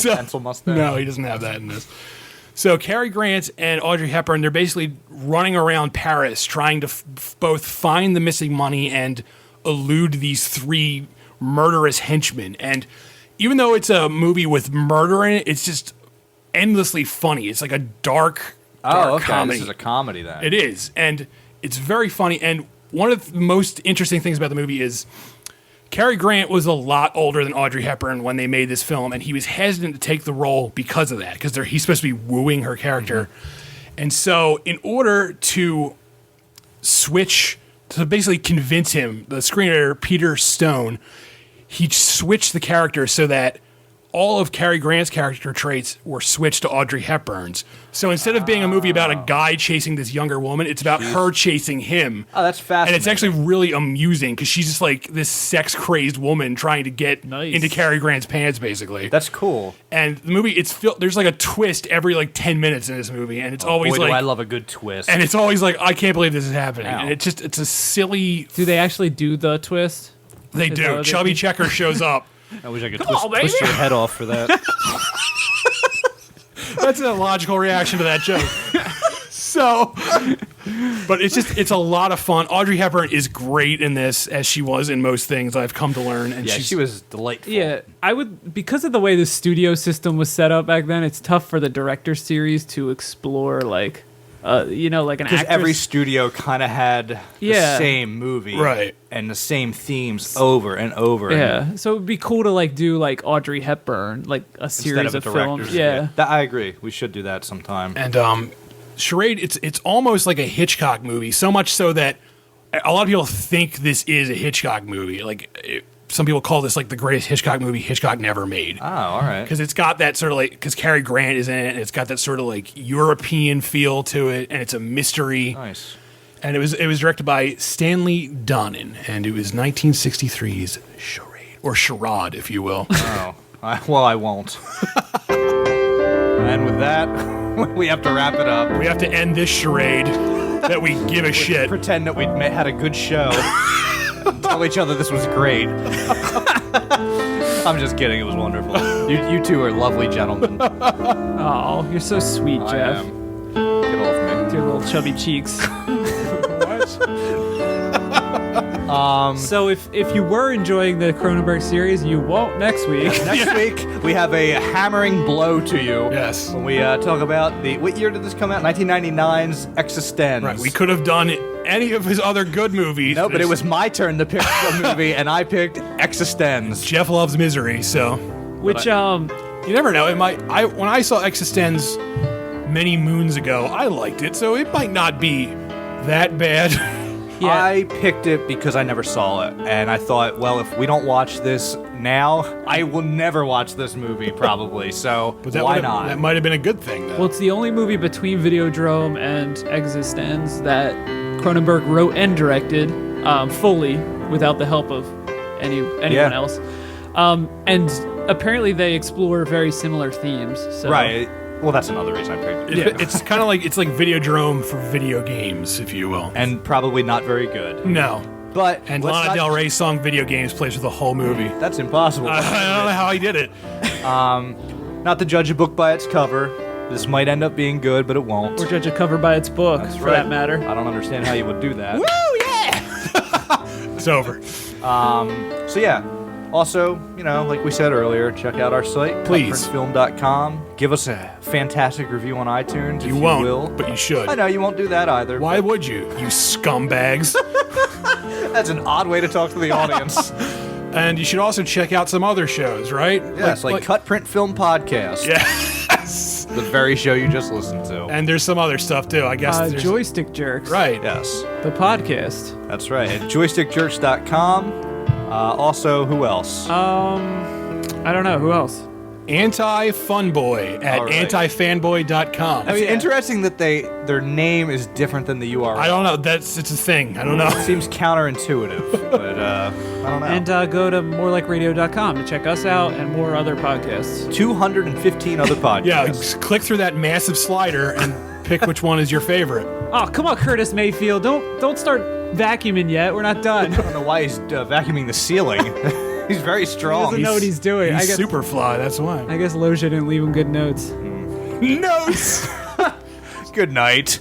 Pencil mustache? No, he doesn't have that in this. So Cary Grant and Audrey Hepburn, they're basically running around Paris trying to both find the missing money and elude these three murderous henchmen. And even though it's a movie with murder in it, it's just endlessly funny. It's like a dark comedy. This is a comedy then. It is. And it's very funny. And one of the most interesting things about the movie is Cary Grant was a lot older than Audrey Hepburn when they made this film, and he was hesitant to take the role because of that, because he's supposed to be wooing her character. Mm-hmm. And so in order to basically convince him, the screenwriter, Peter Stone, he switched the character so that all of Cary Grant's character traits were switched to Audrey Hepburn's. So instead of being a movie about a guy chasing this younger woman, it's about her chasing him. Oh, that's fascinating. And it's actually really amusing because she's just like this sex-crazed woman trying to get into Cary Grant's pants, basically. That's cool. And the movie, there's like a twist every like 10 minutes in this movie, and it's always boy, like... do I love a good twist. And it's always like, I can't believe this is happening. Ow. And it's a silly... Do they actually do the twist? They do. Chubby Checker shows up. I wish I could twist your head off for that. That's a logical reaction to that joke. So, but it's a lot of fun. Audrey Hepburn is great in this, as she was in most things I've come to learn. And she was delightful. Yeah, because of the way the studio system was set up back then, it's tough for the director's series to explore like an actress. Because every studio kind of had the same movie, right, and the same themes over and over. Yeah, so it'd be cool to like do like Audrey Hepburn, like a series of films. Yeah, I agree. We should do that sometime. And Charade, it's almost like a Hitchcock movie. So much so that a lot of people think this is a Hitchcock movie. Some people call this like the greatest Hitchcock movie Hitchcock never made. Oh, all right. Because it's got that sort of like, because Cary Grant is in it, and it's got that sort of like European feel to it, and it's a mystery. Nice. And it was directed by Stanley Donen, and it was 1963's Charade, or Charade, if you will. Oh, I won't. And with that, we have to wrap it up. We have to end this charade that we give a shit. Pretend that we had a good show. Tell each other this was great. I'm just kidding. It was wonderful. You two are lovely gentlemen. Oh, you're so sweet, Jeff. I am. Get off me. With your little chubby cheeks. So if you were enjoying the Cronenberg series, you won't next week. Next week, we have a hammering blow to you. Yes. When we talk about what year did this come out? 1999's Existenz. Right. We could have done any of his other good movies. No, but it was my turn to pick a movie, and I picked Existenz. Jeff loves misery, so. Which, you never know. When I saw Existenz many moons ago, I liked it, so it might not be that bad. Yeah. I picked it because I never saw it, and I thought, well, if we don't watch this now, I will never watch this movie, probably, so why not? That might have been a good thing, though. Well, it's the only movie between Videodrome and Existenz that Cronenberg wrote and directed fully, without the help of anyone else. And apparently they explore very similar themes. So. Right. Well, that's another reason I picked it. It's kind of like Videodrome for video games, if you will. And probably not very good. No. But And Lana Del Rey song Video Games plays for the whole movie. That's impossible. I don't know how he did it. Not to judge a book by its cover. This might end up being good, but it won't. Or judge a cover by its book, for that matter. I don't understand how you would do that. Woo, yeah! It's over. So yeah. Also, like we said earlier, check out our site, Please. CutPrintFilm.com. Give us a fantastic review on iTunes. If You won't, will. but you should. I know you won't do that either. Why would you scumbags? That's an odd way to talk to the audience. And you should also check out some other shows, right? Yes, like Cut Print Film Podcast. Yes. The very show you just listened to. And there's some other stuff too, I guess. there's- Joystick Jerks. Right. Yes. The podcast. That's right. At joystickjerks.com. Also, who else? I don't know. Who else? Anti-Funboy at All right. antifanboy.com. It's interesting that their name is different than the URL. I don't know. It's a thing. I don't know. It seems counterintuitive, but I don't know. And go to morelikeradio.com to check us out and more other podcasts. 215 other podcasts. Yeah, just click through that massive slider and pick which one is your favorite. Oh, come on, Curtis Mayfield. Don't start vacuuming yet. We're not done. I don't know why he's vacuuming the ceiling. He's very strong. He doesn't know what he's doing. He's I guess Superfly, that's why. I guess Loja didn't leave him good notes. Notes! Good night.